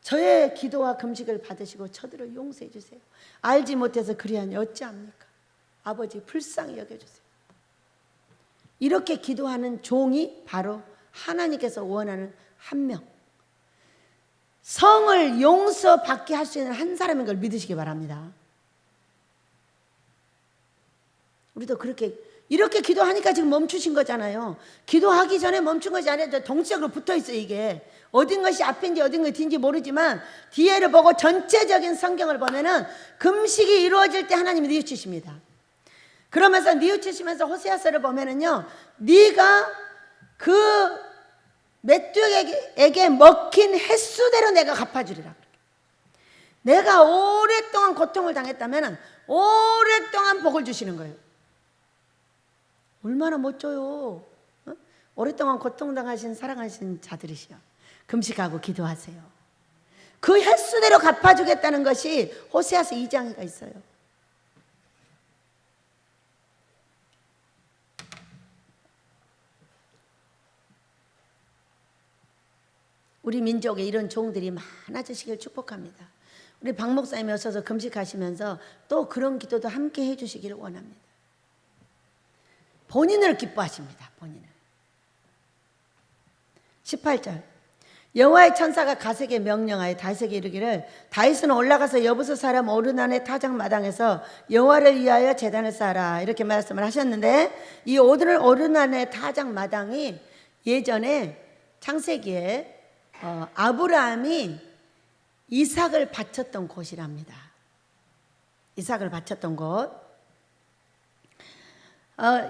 저의 기도와 금식을 받으시고 저들을 용서해 주세요. 알지 못해서 그리하니 어찌합니까? 아버지 불쌍히 여겨주세요. 이렇게 기도하는 종이 바로 하나님께서 원하는 한 명, 성을 용서받게 할 수 있는 한 사람인 걸 믿으시기 바랍니다. 우리도 이렇게 기도하니까 지금 멈추신 거잖아요. 기도하기 전에 멈춘 것이 아니라 동시적으로 붙어 있어요. 이게 어딘 것이 앞인지 어딘 것이 뒤인지 모르지만 뒤에를 보고 전체적인 성경을 보면은 금식이 이루어질 때 하나님이 뉘우치십니다. 그러면서 뉘우치시면서 호세아서를 보면은요, 네가 그 메뚜기에게 먹힌 횟수대로 내가 갚아주리라. 내가 오랫동안 고통을 당했다면 오랫동안 복을 주시는 거예요. 얼마나 멋져요. 어? 오랫동안 고통당하신 사랑하신 자들이시여, 금식하고 기도하세요. 그 횟수대로 갚아주겠다는 것이 호세아서 2장에 있어요. 우리 민족에 이런 종들이 많아지시길 축복합니다. 우리 박 목사님이 오셔서 금식하시면서 또 그런 기도도 함께 해주시기를 원합니다. 본인을 기뻐하십니다. 본인을. 18절 여호와의 천사가 갓에게 명령하여 다윗에게 이르기를 다윗은 올라가서 여부스 사람 오르난의 타작 마당에서 여호와를 위하여 제단을 쌓아라 이렇게 말씀을 하셨는데, 이 오르난의 타작 마당이 예전에 창세기에 아브라함이 이삭을 바쳤던 곳이랍니다. 이삭을 바쳤던 곳.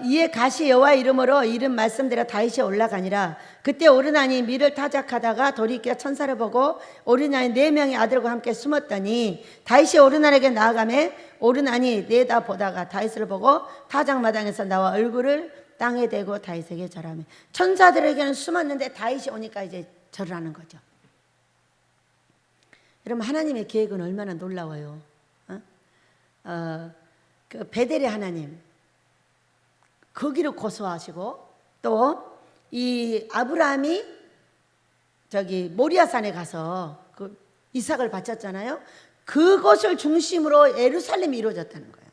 이에 갓이 여호와 이름으로 이름 말씀대로 다윗이 올라가니라. 그때 오르난이 밀을 타작하다가 돌이켜 천사를 보고 오르난이 4명의 아들과 함께 숨었더니 다윗이 오르난에게 나아가매 오르난이 내다보다가 다윗을 보고 타작마당에서 나와 얼굴을 땅에 대고 다윗에게 절하며. 천사들에게는 숨었는데 다윗이 오니까 이제 절을 하는 거죠. 여러분, 하나님의 계획은 얼마나 놀라워요. 그 베델의 하나님 거기를 고소하시고, 또 이 아브라함이 저기 모리아산에 가서 그 이삭을 바쳤잖아요. 그것을 중심으로 예루살렘이 이루어졌다는 거예요.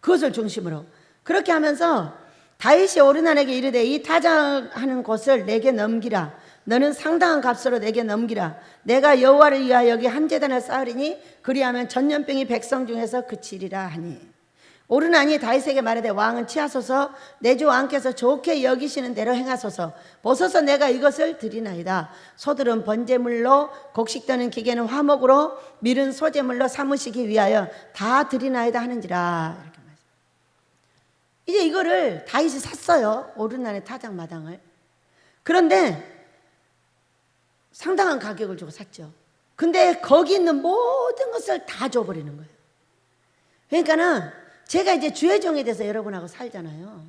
그것을 중심으로. 그렇게 하면서 다윗이 오르난에게 이르되 이 타작하는 곳을 내게 넘기라. 너는 상당한 값으로 내게 넘기라. 내가 여호와를 위하여 여기 한 제단을 쌓으리니 그리하면 전염병이 백성 중에서 그치리라 하니. 오르나니 다윗에게 말하되 왕은 취하소서 내 주 왕께서 좋게 여기시는 대로 행하소서 보소서 내가 이것을 드리나이다. 소들은 번제물로 곡식 떠는 기계는 화목으로 밀은 소제물로 삼으시기 위하여 다 드리나이다 하는지라. 이렇게 말씀. 이제 이거를 다윗이 샀어요. 오르나니 타작마당을. 그런데 상당한 가격을 주고 샀죠. 근데 거기 있는 모든 것을 다 줘버리는 거예요. 그러니까는 제가 이제 주혜종에 대해서 여러분하고 살잖아요.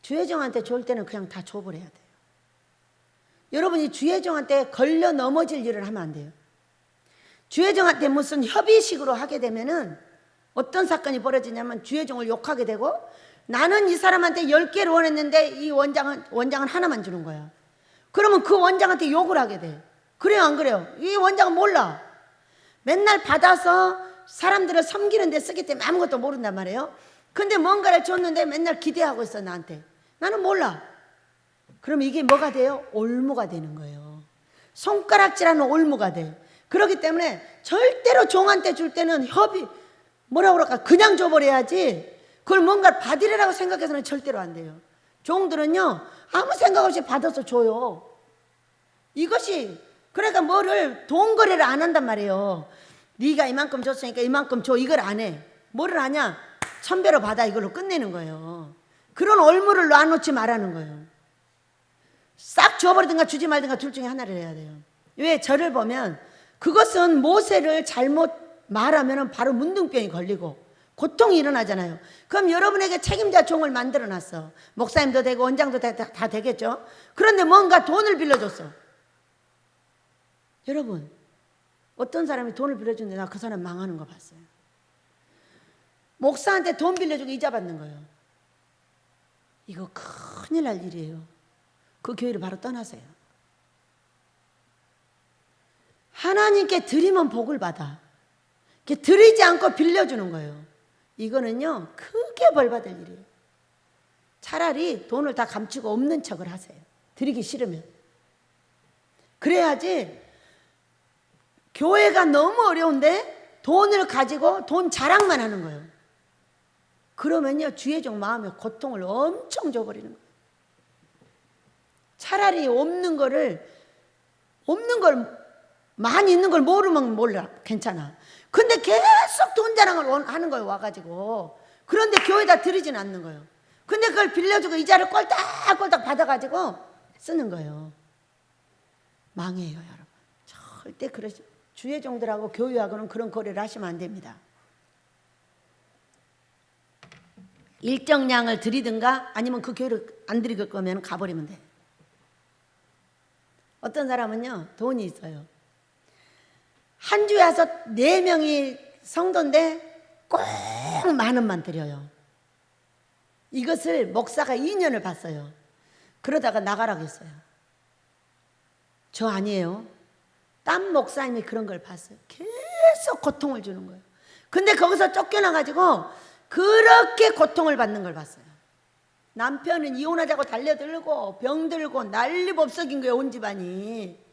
주혜종한테 줄 때는 그냥 다 줘버려야 돼요. 여러분이 주혜종한테 걸려 넘어질 일을 하면 안 돼요. 주혜종한테 무슨 협의식으로 하게 되면은 어떤 사건이 벌어지냐면 주혜종을 욕하게 되고 나는 이 사람한테 10개를 원했는데 이 원장은 하나만 주는 거야. 그러면 그 원장한테 욕을 하게 돼. 그래요, 안 그래요? 이 원장은 몰라. 맨날 받아서 사람들을 섬기는 데 쓰기 때문에 아무것도 모른단 말이에요. 근데 뭔가를 줬는데 맨날 기대하고 있어, 나한테. 나는 몰라. 그럼 이게 뭐가 돼요? 올무가 되는 거예요. 손가락질하는 올무가 돼. 그렇기 때문에 절대로 종한테 줄 때는 뭐라고 그럴까? 그냥 줘버려야지. 그걸 뭔가 받으려고 생각해서는 절대로 안 돼요. 종들은요, 아무 생각 없이 받아서 줘요. 이것이, 그러니까 뭐를 돈 거래를 안 한단 말이에요. 네가 이만큼 줬으니까 이만큼 줘, 이걸 안 해. 뭐를 하냐? 1000배로 받아, 이걸로 끝내는 거예요. 그런 올무를 놔놓지 말라는 거예요. 싹 줘버리든가 주지 말든가 둘 중에 하나를 해야 돼요. 왜? 저를 보면 그것은 모세를 잘못 말하면 바로 문둥병이 걸리고 고통이 일어나잖아요. 그럼 여러분에게 책임자 종을 만들어놨어. 목사님도 되고 원장도 다 되겠죠. 그런데 뭔가 돈을 빌려줬어. 여러분, 어떤 사람이 돈을 빌려주는데 나 그 사람 망하는 거 봤어요. 목사한테 돈 빌려주고 이자 받는 거예요. 이거 큰일 날 일이에요. 그 교회를 바로 떠나세요. 하나님께 드리면 복을 받아. 드리지 않고 빌려주는 거예요. 이거는요, 크게 벌 받을 일이에요. 차라리 돈을 다 감추고 없는 척을 하세요. 드리기 싫으면. 그래야지. 교회가 너무 어려운데 돈을 가지고 돈 자랑만 하는 거예요. 그러면요, 주혜종 마음에 고통을 엄청 줘버리는 거예요. 차라리 없는 걸 많이 있는 걸 모르면 몰라, 괜찮아. 근데 계속 돈 자랑을 하는 거예요, 와가지고. 그런데 교회에다 드리진 않는 거예요. 근데 그걸 빌려주고 이자를 꼴딱꼴딱 받아가지고 쓰는 거예요. 망해요, 여러분. 절대 주혜종들하고 교회하고는 그런 거래를 하시면 안 됩니다. 일정량을 드리든가 아니면 그 교회를 안 드릴 거면 가버리면 돼. 어떤 사람은요, 돈이 있어요. 한 주에 와서 4명이 성도인데 꼭 10,000원만 드려요. 이것을 목사가 2년을 봤어요. 그러다가 나가라고 했어요. 저 아니에요. 딴 목사님이 그런 걸 봤어요. 계속 고통을 주는 거예요. 근데 거기서 쫓겨나가지고 그렇게 고통을 받는 걸 봤어요. 남편은 이혼하자고 달려들고 병들고 난리법석인 거예요, 온 집안이.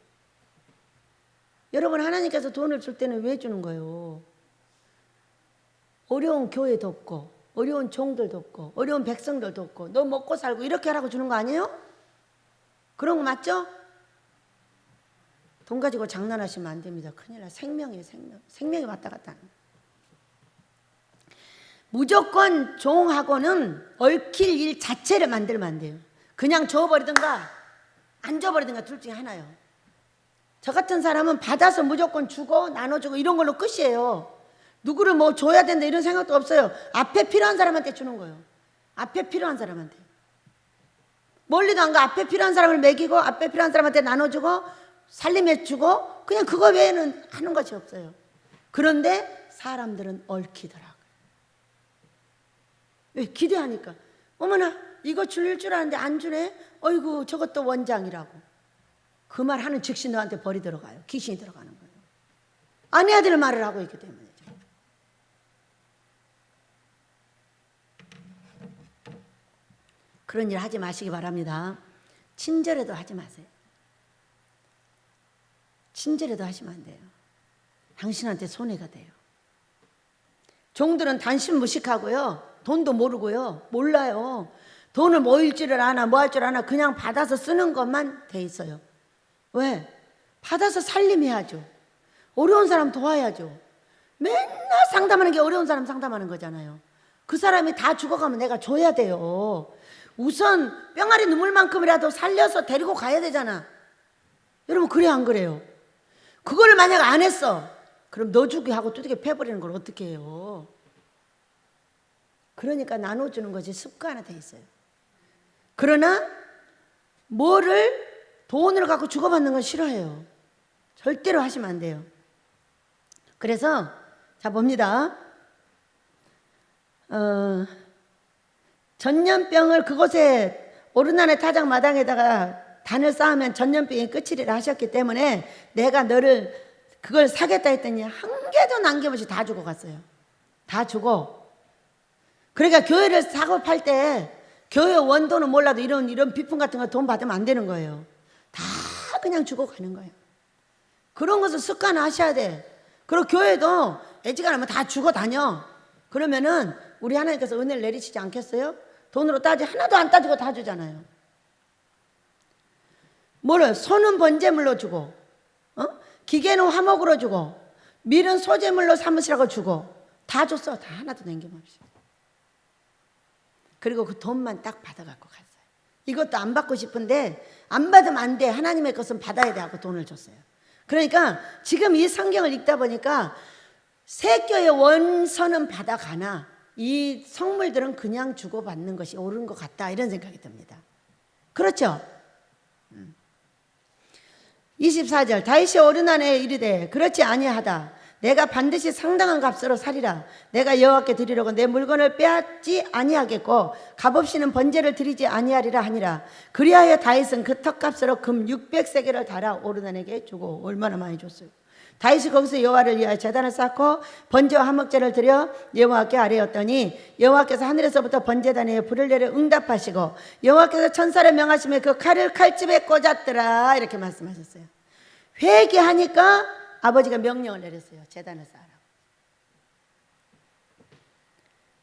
여러분, 하나님께서 돈을 줄 때는 왜 주는 거예요? 어려운 교회 돕고 어려운 종들 돕고 어려운 백성들 돕고 너 먹고 살고 이렇게 하라고 주는 거 아니에요? 그런 거 맞죠? 돈 가지고 장난하시면 안 됩니다. 큰일 나. 생명이에요, 생명. 생명이 왔다 갔다 하는 거예요. 무조건 종하고는 얽힐 일 자체를 만들면 안 돼요. 그냥 줘버리든가 안 줘버리든가 둘 중에 하나요. 저 같은 사람은 받아서 무조건 주고 나눠주고 이런 걸로 끝이에요. 누구를 뭐 줘야 된다 이런 생각도 없어요. 앞에 필요한 사람한테 주는 거예요. 앞에 필요한 사람한테. 멀리도 안 가. 앞에 필요한 사람을 먹이고 앞에 필요한 사람한테 나눠주고 살림해주고 그냥 그거 외에는 하는 것이 없어요. 그런데 사람들은 얽히더라고요. 왜? 기대하니까. 어머나 이거 줄 아는데 안 주네? 어이구 저것도 원장이라고. 그 말 하는 즉시 너한테 벌이 들어가요. 귀신이 들어가는 거예요. 안 해야 될 말을 하고 있기 때문이죠. 그런 일 하지 마시기 바랍니다. 친절해도 하지 마세요. 친절해도 하시면 안 돼요. 당신한테 손해가 돼요. 종들은 단신 무식하고요. 돈도 모르고요. 몰라요. 돈을 모일 줄을 아나 뭐 할 줄 아나 그냥 받아서 쓰는 것만 돼 있어요. 왜? 받아서 살림해야죠. 어려운 사람 도와야죠. 맨날 상담하는 게 어려운 사람 상담하는 거잖아요. 그 사람이 다 죽어가면 내가 줘야 돼요. 우선 뿅아리 눈물만큼이라도 살려서 데리고 가야 되잖아. 여러분 그래 안 그래요? 그걸 만약 안 했어, 그럼 너 주기 하고 두들겨 패버리는 걸 어떻게 해요? 그러니까 나눠주는 것이 습관화 돼 있어요. 그러나 뭐를 돈을 갖고 주고받는 건 싫어해요. 절대로 하시면 안 돼요. 그래서 자 봅니다. 전염병을 그곳에 오르난의 타작 마당에다가 단을 쌓으면 전염병이 끝이리라 하셨기 때문에 내가 너를 그걸 사겠다 했더니 한 개도 남김없이 다 주고 갔어요. 다 주고. 그러니까 교회를 사고 팔 때 교회 원도는 몰라도 이런 비품 같은 거 돈 받으면 안 되는 거예요. 다 그냥 주고 가는 거예요. 그런 것을 습관하셔야 돼. 그리고 교회도 애지간하면 다 주고 다녀. 그러면은 우리 하나님께서 은혜를 내리시지 않겠어요? 돈으로 따지 하나도 안 따지고 다 주잖아요. 뭐를 소는 번제물로 주고, 기계는 화목으로 주고, 밀은 소제물로 삼으시라고 주고 다 줬어. 다 하나도 남김없이. 그리고 그 돈만 딱 받아갖고 갔어요. 이것도 안 받고 싶은데 안 받으면 안 돼. 하나님의 것은 받아야 돼 하고 돈을 줬어요. 그러니까 지금 이 성경을 읽다 보니까 새교의 원서는 받아가나 이 성물들은 그냥 주고받는 것이 옳은 것 같다 이런 생각이 듭니다. 그렇죠? 24절 다윗이 오르난에 이르되 그렇지 아니하다. 내가 반드시 상당한 값으로 사리라. 내가 여호와께 드리려고 내 물건을 빼앗지 아니하겠고 값없이는 번제를 드리지 아니하리라 하니라. 그리하여 다윗은 그 턱값으로 금 600세겔을 달아 오르난에게 주고. 얼마나 많이 줬어요. 다윗이 거기서 여호와를 위하여 제단을 쌓고 번제와 화목제를 드려 여호와께 아뢰었더니 여호와께서 하늘에서부터 번제단에 불을 내려 응답하시고 여호와께서 천사를 명하시며 그 칼을 칼집에 꽂았더라 이렇게 말씀하셨어요. 회개하니까 아버지가 명령을 내렸어요. 제단을 쌓으라고.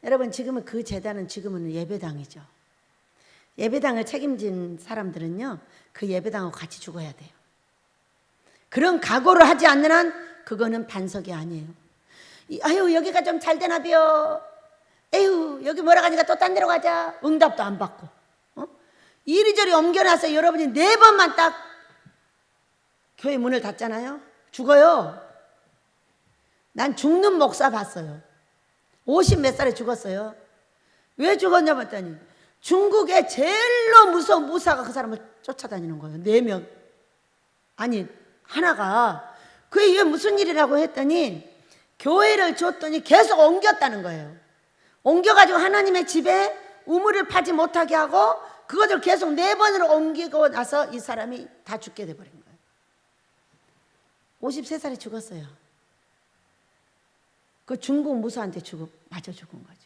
여러분 지금은 그 제단은 지금은 예배당이죠. 예배당을 책임진 사람들은요 그 예배당하고 같이 죽어야 돼요. 그런 각오를 하지 않는 한 그거는 반석이 아니에요. 아유 여기가 좀 잘 되나 벼. 에휴 여기 뭐라 가니까 또 딴 데로 가자. 응답도 안 받고 이리저리 옮겨놔서 여러분이 4번만 딱 교회 문을 닫잖아요. 죽어요. 난 죽는 목사 봤어요. 50 몇 살에 죽었어요. 왜 죽었냐 봤더니 중국에 제일로 무서운 무사가 그 사람을 쫓아다니는 거예요. 4명. 아니 하나가 그게 이게 무슨 일이라고 했더니 교회를 줬더니 계속 옮겼다는 거예요. 옮겨가지고 하나님의 집에 우물을 파지 못하게 하고 그것을 계속 4번으로 옮기고 나서 이 사람이 다 죽게 돼버린 거예요. 53살에 죽었어요. 그 중국 무사한테 맞아 죽은 거죠.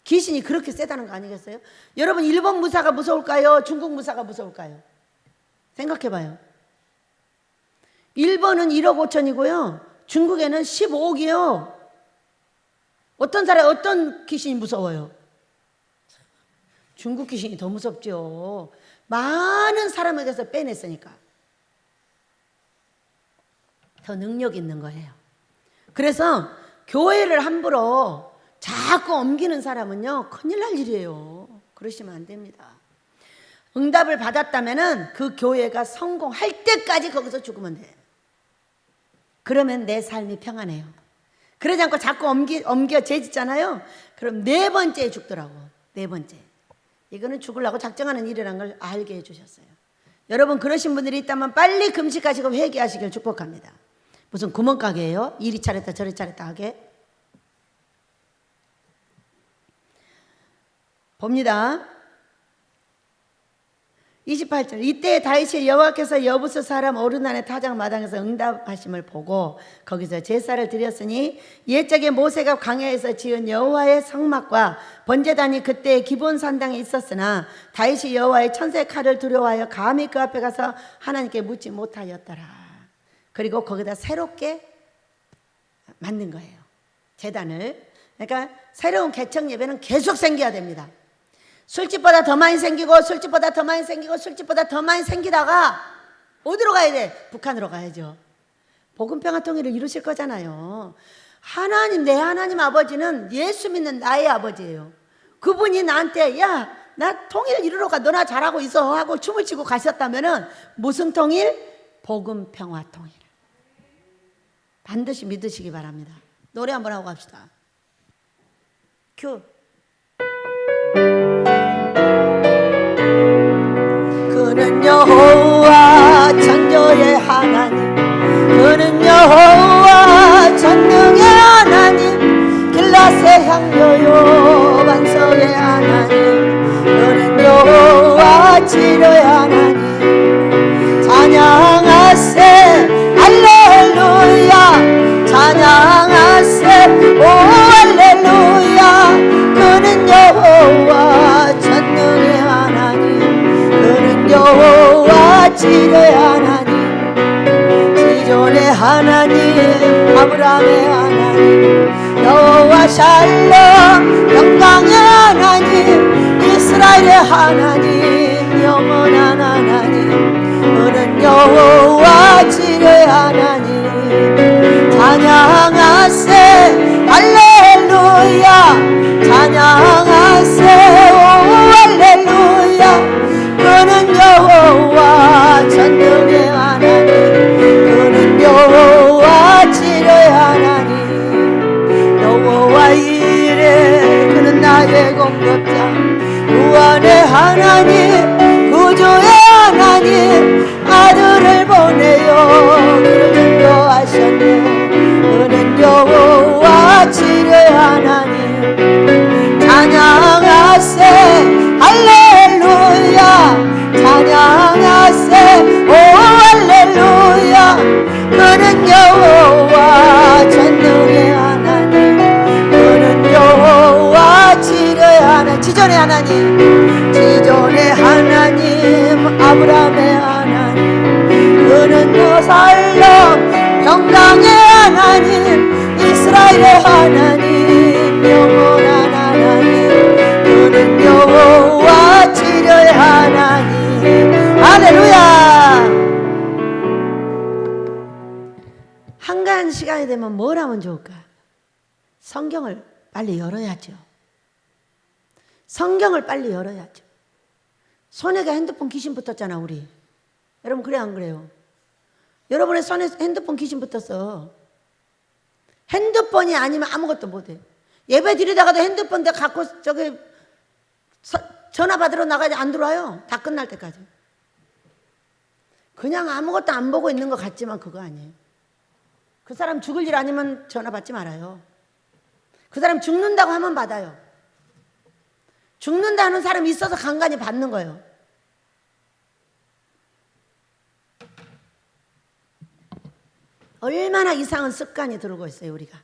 귀신이 그렇게 세다는 거 아니겠어요? 여러분 일본 무사가 무서울까요? 중국 무사가 무서울까요? 생각해봐요. 일본은 1억 5천이고요. 중국에는 15억이요. 어떤 귀신이 무서워요? 중국 귀신이 더 무섭죠. 많은 사람에게서 빼냈으니까. 더 능력 있는 거예요. 그래서 교회를 함부로 자꾸 옮기는 사람은요 큰일 날 일이에요. 그러시면 안 됩니다. 응답을 받았다면은 그 교회가 성공할 때까지 거기서 죽으면 돼요. 그러면 내 삶이 평안해요. 그러지 않고 자꾸 옮겨 재짓잖아요. 그럼 4번째에 죽더라고. 4번째. 이거는 죽으려고 작정하는 일이라는 걸 알게 해주셨어요. 여러분 그러신 분들이 있다면 빨리 금식하시고 회개하시길 축복합니다. 무슨 구멍가게예요? 이리 차렸다 저리 차렸다 하게. 봅니다. 28절 이때 다윗이 여호와께서 여부스 사람 오르난의 타작 마당에서 응답하심을 보고 거기서 제사를 드렸으니 옛적에 모세가 광야에서 지은 여호와의 성막과 번제단이 그때의 기본 산당에 있었으나 다윗이 여호와의 천사의 칼을 두려워하여 감히 그 앞에 가서 하나님께 묻지 못하였더라. 그리고 거기다 새롭게 만든 거예요. 제단을. 그러니까 새로운 개척 예배는 계속 생겨야 됩니다. 술집보다 더 많이 생기고 술집보다 더 많이 생기고 술집보다 더 많이 생기다가 어디로 가야 돼? 북한으로 가야죠. 복음평화통일을 이루실 거잖아요. 하나님, 내 하나님 아버지는 예수 믿는 나의 아버지예요. 그분이 나한테 야, 나 통일 이루러 가, 너나 잘하고 있어 하고 춤을 추고 가셨다면은 무슨 통일? 복음평화통일. 반드시 믿으시기 바랍니다. 노래 한번 하고 갑시다. 큐. 그는 여호와 창조의 하나님, 그는 여호와 전능의 하나님, 길라세 향료요 반석의 하나님, 그는 여호와 치료의 하나님. 찬양하세 할렐루야, 찬양하세 오 할렐루야. 그는 여호와 전능의 하나님, 그는 여호와 치료의 하나님, 지존의 하나님, 아브라함의 하나님, 여호와 샬롬 영광의 하나님, 이스라엘의 하나님, 영원한 하나님, 그는 여호와 치료의 하나님. 찬양하세 할렐루야, 찬양하세 오 할렐루야. 그는 여호와 전능의 하나님, 그는 여호와 치료의 하나님, 여호와 이레, 그는 나의 공급자, 구원의 하나님, 구주의 하나님, 아들을 보내요 그를 인도하셨네. 그는 여호와 치료의 하나님. 찬양하세 할렐루야, 찬양하세 오 할렐루야. 그는 여호와 전능의 하나님, 그는 여호와 치료의 하나님, 지존의 하나님, 지존의 하나님, 아브라함의 하나님, 그는 여살롬 평강의 하나님, 이스라엘의 하나님, 영원한 하나님, 그는 여호와 치료의 하나님. 할렐루야. 한가한 시간이 되면 뭘 하면 좋을까? 성경을 빨리 열어야죠. 성경을 빨리 열어야죠. 손에가 핸드폰 귀신 붙었잖아 우리. 여러분 그래 안 그래요? 여러분의 손에 핸드폰 귀신 붙었어. 핸드폰이 아니면 아무것도 못해. 예배 드리다가도 핸드폰 다 갖고 저기 전화 받으러 나가야 안 들어와요. 다 끝날 때까지. 그냥 아무것도 안 보고 있는 것 같지만 그거 아니에요. 그 사람 죽을 일 아니면 전화 받지 말아요. 그 사람 죽는다고 하면 받아요. 죽는다는 사람이 있어서 간간히 받는 거예요. 얼마나 이상한 습관이 들어오고 있어요 우리가.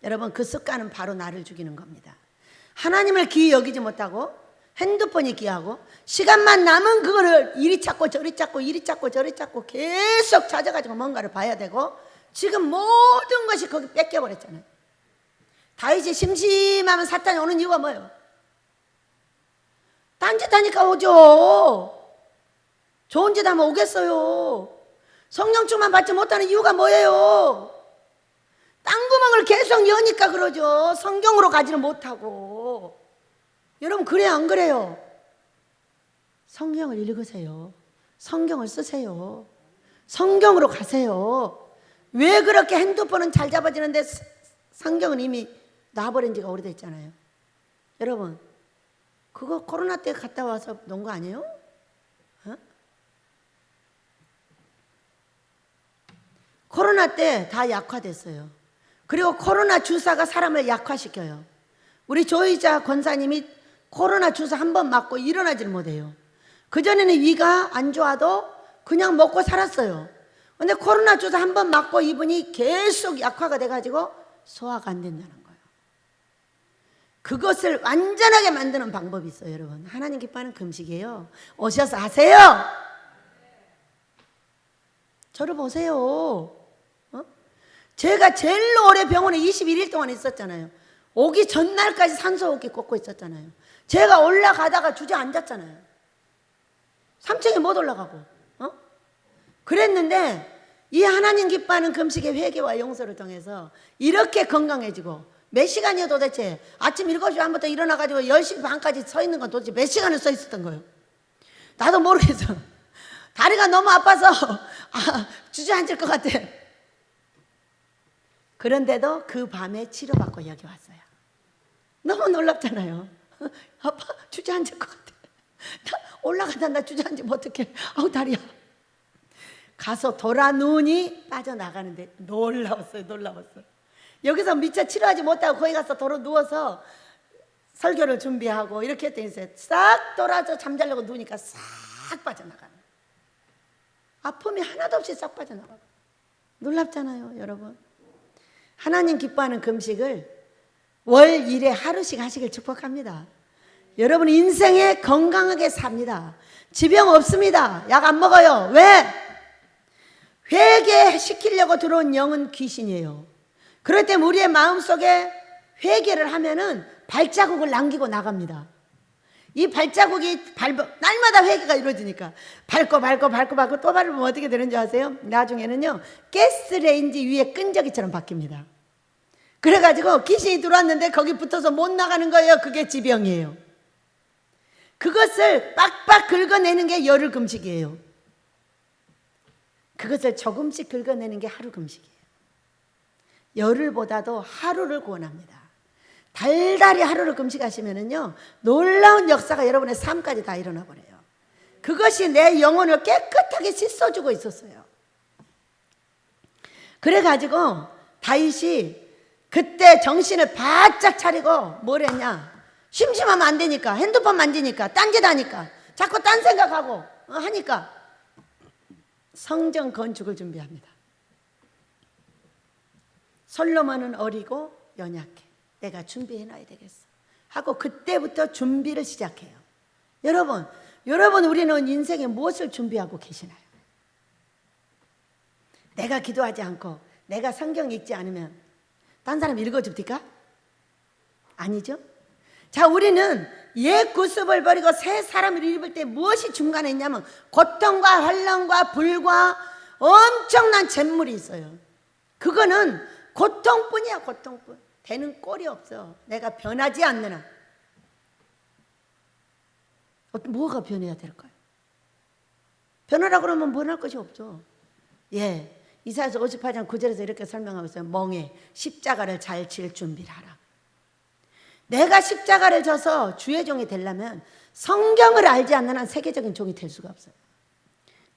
여러분 그 습관은 바로 나를 죽이는 겁니다. 하나님을 귀히 여기지 못하고 핸드폰이 귀하고 시간만 남은 그거를 이리 찾고 저리 찾고 이리 찾고 저리 찾고 계속 찾아가지고 뭔가를 봐야 되고 지금 모든 것이 거기 뺏겨버렸잖아요. 다윗이 심심하면 사탄이 오는 이유가 뭐예요? 딴짓하니까 오죠. 좋은 짓 하면 오겠어요. 성령충만 받지 못하는 이유가 뭐예요? 땅구멍을 계속 여니까 그러죠. 성경으로 가지는 못하고. 여러분 그래요 안 그래요? 성경을 읽으세요. 성경을 쓰세요. 성경으로 가세요. 왜 그렇게 핸드폰은 잘 잡아지는데 성경은 이미 놔버린 지가 오래됐잖아요. 여러분 그거 코로나 때 갔다 와서 놓은 거 아니에요? 어? 코로나 때 다 약화됐어요. 그리고 코로나 주사가 사람을 약화시켜요. 우리 조의자 권사님이 코로나 주사 한 번 맞고 일어나질 못해요. 그전에는 위가 안 좋아도 그냥 먹고 살았어요. 근데 코로나 주사 한 번 맞고 이분이 계속 약화가 돼가지고 소화가 안 된다는 거예요. 그것을 완전하게 만드는 방법이 있어요 여러분. 하나님 기뻐하는 금식이에요. 오셔서 하세요. 저를 보세요. 제가 제일 오래 병원에 21일 동안 있었잖아요. 오기 전날까지 산소호흡기 꽂고 있었잖아요. 제가 올라가다가 주저앉았잖아요. 3층에 못 올라가고. 그랬는데 이 하나님 기뻐하는 금식의 회개와 용서를 통해서 이렇게 건강해지고, 몇 시간이요 도대체? 아침 7시 반부터 일어나가지고 10시 반까지 서 있는 건 도대체 몇 시간을 서 있었던 거예요? 나도 모르겠어. 다리가 너무 아파서 주저앉을 것 같아. 그런데도 그 밤에 치료받고 여기 왔어요. 너무 놀랍잖아요. 아파, 주저앉을 것 같아. 나 올라가다 나 주저앉으면 어떡해. 아우 다리야. 가서 돌아 누우니 빠져나가는데 놀라웠어요. 여기서 미처 치료하지 못하고 거기 가서 돌아 누워서 설교를 준비하고 이렇게 했더니 싹 돌아서 잠자려고 누우니까 싹 빠져나가는, 아픔이 하나도 없이 싹 빠져나가고. 놀랍잖아요 여러분. 하나님 기뻐하는 금식을 월 1회 하루씩 하시길 축복합니다. 여러분 인생에 건강하게 삽니다. 지병 없습니다. 약 안 먹어요. 왜? 회개시키려고 들어온 영은 귀신이에요. 그럴 때 우리의 마음속에 회개를 하면은 발자국을 남기고 나갑니다. 이 발자국이 날마다 회개가 이루어지니까 밟고 또 밟으면 어떻게 되는지 아세요? 나중에는요 가스레인지 위에 끈적이처럼 바뀝니다. 그래가지고 귀신이 들어왔는데 거기 붙어서 못 나가는 거예요. 그게 지병이에요. 그것을 빡빡 긁어내는 게 열흘 금식이에요. 그것을 조금씩 긁어내는 게 하루 금식이에요. 열흘보다도 하루를 구원합니다. 달달이 하루를 금식하시면은요 놀라운 역사가 여러분의 삶까지 다 일어나 버려요. 그것이 내 영혼을 깨끗하게 씻어주고 있었어요. 그래가지고 다윗이 그때 정신을 바짝 차리고 뭘 했냐? 심심하면 안 되니까, 핸드폰 만지니까, 딴짓 하니까, 자꾸 딴 생각하고 하니까 성전 건축을 준비합니다. 솔로몬은 어리고 연약해. 내가 준비해놔야 되겠어 하고 그때부터 준비를 시작해요. 여러분 우리는 인생에 무엇을 준비하고 계시나요? 내가 기도하지 않고 내가 성경 읽지 않으면 딴 사람 읽어줍니까? 아니죠? 자, 우리는 옛 구습을 버리고 새 사람을 입을 때 무엇이 중간에 있냐면 고통과 환난과 불과 엄청난 잿물이 있어요. 그거는 고통뿐이야. 고통뿐. 되는 꼴이 없어. 내가 변하지 않는 한. 뭐가 변해야 될까요? 변하라 그러면 변할 것이 없죠. 예, 이사야서 58장 9절에서 이렇게 설명하고 있어요. 멍에 십자가를 잘 질 준비를 하라. 내가 십자가를 져서 주의 종이 되려면 성경을 알지 않는 한 세계적인 종이 될 수가 없어요.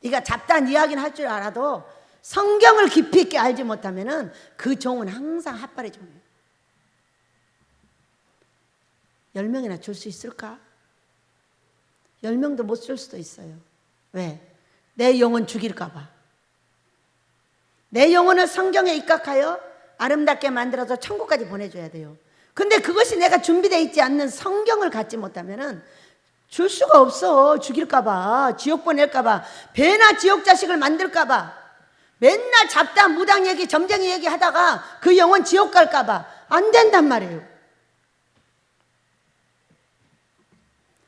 네가 잡다한 이야기는 할 줄 알아도 성경을 깊이 있게 알지 못하면 그 종은 항상 핫발의 종이에요. 10명이나 줄 수 있을까? 10명도 못 줄 수도 있어요. 왜? 내 영혼 죽일까 봐. 내 영혼을 성경에 입각하여 아름답게 만들어서 천국까지 보내줘야 돼요. 근데 그것이 내가 준비되어 있지 않는 성경을 갖지 못하면 줄 수가 없어. 죽일까 봐, 지옥 보낼까 봐, 배나 지옥 자식을 만들까 봐, 맨날 잡다한 무당 얘기, 점쟁이 얘기 하다가 그 영혼 지옥 갈까 봐 안 된단 말이에요.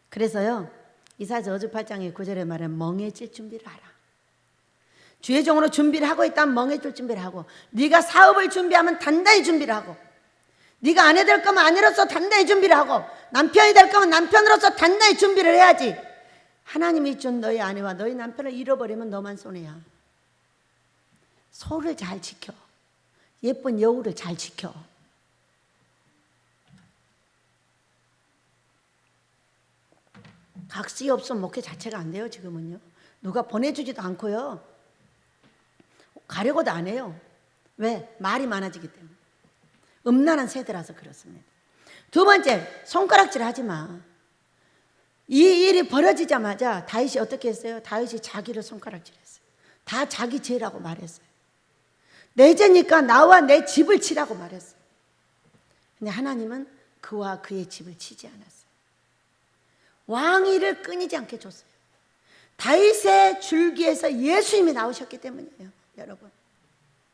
그래서요 이사야서 58장의 9절에 말하면 멍해질 준비를 하라. 주의 종으로 준비를 하고 있다면 멍해질 준비를 하고, 네가 사업을 준비하면 단단히 준비를 하고, 네가 아내 될 거면 아내로서 단단히 준비를 하고, 남편이 될 거면 남편으로서 단단히 준비를 해야지. 하나님이 준 너희 아내와 너희 남편을 잃어버리면 너만 손해야. 소를 잘 지켜. 예쁜 여우를 잘 지켜. 각시 없으면 목회 자체가 안 돼요. 지금은요 누가 보내주지도 않고요 가려고도 안 해요. 왜? 말이 많아지기 때문에. 음란한 세대라서 그렇습니다. 두 번째, 손가락질 하지 마. 이 일이 벌어지자마자 다윗이 어떻게 했어요? 다윗이 자기를 손가락질했어요. 다 자기 죄라고 말했어요. 내 죄니까 나와 내 집을 치라고 말했어요. 근데 하나님은 그와 그의 집을 치지 않았어요. 왕위를 끊이지 않게 줬어요. 다윗의 줄기에서 예수님이 나오셨기 때문이에요. 여러분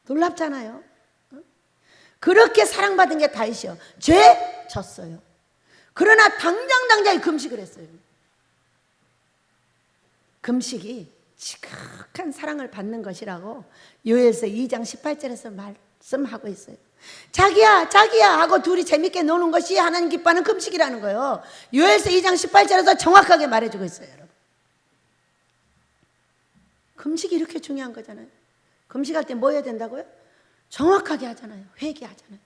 놀랍잖아요. 그렇게 사랑받은 게 다윗이요. 죄 졌어요. 그러나 당장에 금식을 했어요. 금식이 지극한 사랑을 받는 것이라고 요엘서 2장 18절에서 말씀하고 있어요. 자기야 하고 둘이 재밌게 노는 것이 하나님 기뻐하는 금식이라는 거예요. 요엘서 2장 18절에서 정확하게 말해주고 있어요. 여러분, 금식이 이렇게 중요한 거잖아요. 금식할 때 뭐 해야 된다고요? 정확하게 하잖아요. 회개하잖아요.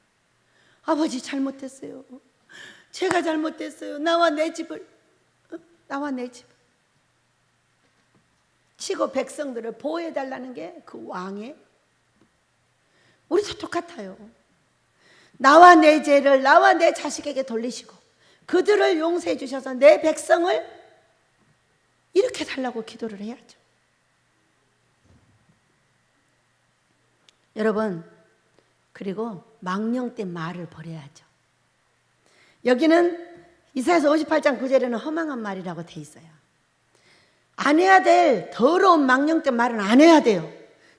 아버지 잘못했어요. 제가 잘못했어요. 나와 내 집을 치고 백성들을 보호해달라는 게 그 왕의, 우리도 똑같아요. 나와 내 죄를 나와 내 자식에게 돌리시고 그들을 용서해 주셔서 내 백성을 이렇게 달라고 기도를 해야죠. 여러분, 그리고 망령된 말을 버려야죠. 여기는 이사야서 58장 9절에는 허망한 말이라고 돼 있어요. 안 해야 될 더러운 망령된 말은 안 해야 돼요.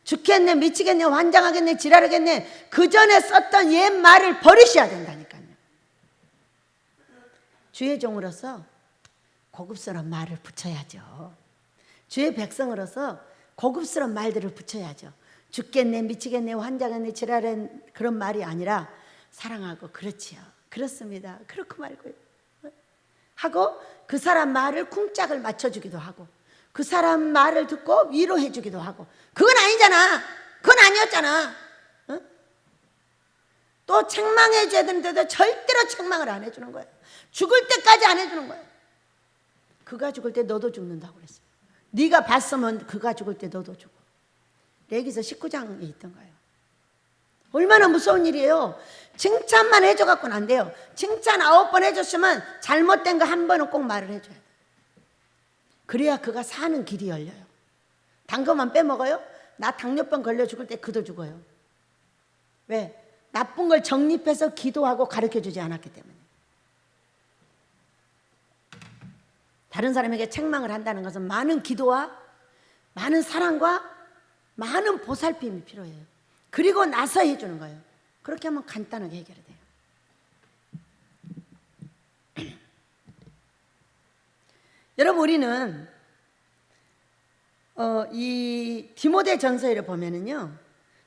죽겠네, 미치겠네, 환장하겠네, 지랄하겠네, 그 전에 썼던 옛 말을 버리셔야 된다니까요. 주의 종으로서 고급스러운 말을 붙여야죠. 주의 백성으로서 고급스러운 말들을 붙여야죠. 죽겠네, 미치겠네, 환장하겠네, 지랄한 그런 말이 아니라 사랑하고 그렇지요, 그렇습니다, 그렇고 말고요 하고 그 사람 말을 쿵짝을 맞춰주기도 하고 그 사람 말을 듣고 위로해 주기도 하고. 그건 아니잖아, 그건 아니었잖아. 어? 또 책망해 줘야 되는데도 절대로 책망을 안 해주는 거예요. 죽을 때까지 안 해주는 거예요. 그가 죽을 때 너도 죽는다고 그랬어요. 네가 봤으면 그가 죽을 때 너도 죽어. 레위기서 19장에 있던 거예요. 얼마나 무서운 일이에요. 칭찬만 해줘갖고는 안 돼요. 칭찬 9번 해줬으면 잘못된 거 한 번은 꼭 말을 해줘야 돼요. 그래야 그가 사는 길이 열려요. 단 것만 빼먹어요? 나 당뇨병 걸려 죽을 때 그도 죽어요. 왜? 나쁜 걸 정립해서 기도하고 가르쳐주지 않았기 때문에. 다른 사람에게 책망을 한다는 것은 많은 기도와 많은 사랑과 많은 보살핌이 필요해요. 그리고 나서 해주는 거예요. 그렇게 하면 간단하게 해결이 돼요. 여러분, 우리는 이 디모데전서를 보면은요,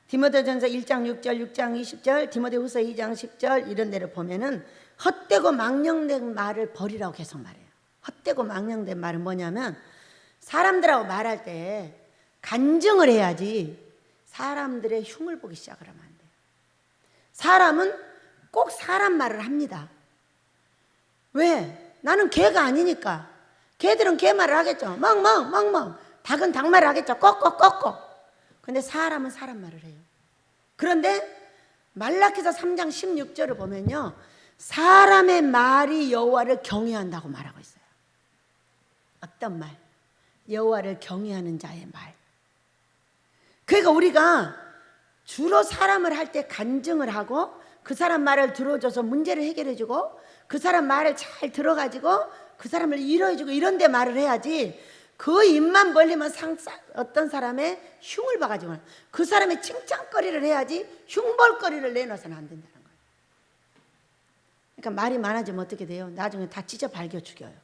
디모데전서 1장 6절, 6장 20절, 디모데후서 2장 10절 이런 데를 보면은 헛되고 망령된 말을 버리라고 계속 말해요. 헛되고 망령된 말은 뭐냐면 사람들하고 말할 때 간증을 해야지 사람들의 흉을 보기 시작을 하면 안 돼요. 사람은 꼭 사람 말을 합니다. 왜? 나는 개가 아니니까. 개들은 개 말을 하겠죠. 멍멍. 닭은 닭 말을 하겠죠. 꺽꺽. 근데 사람은 사람 말을 해요. 그런데 말라기서 3장 16절을 보면요, 사람의 말이 여호와를 경외한다고 말하고 있어요. 어떤 말? 여호와를 경외하는 자의 말. 그러니까 우리가 주로 사람을 할 때 간증을 하고 그 사람 말을 들어줘서 문제를 해결해주고 그 사람 말을 잘 들어가지고 그 사람을 위로해주고 이런 데 말을 해야지, 그 입만 벌리면 어떤 사람의 흉을 봐가지고 그 사람의 칭찬거리를 해야지 흉볼거리를 내놔서는 안 된다는 거예요. 그러니까 말이 많아지면 어떻게 돼요? 나중에 다 찢어 발겨 죽여요.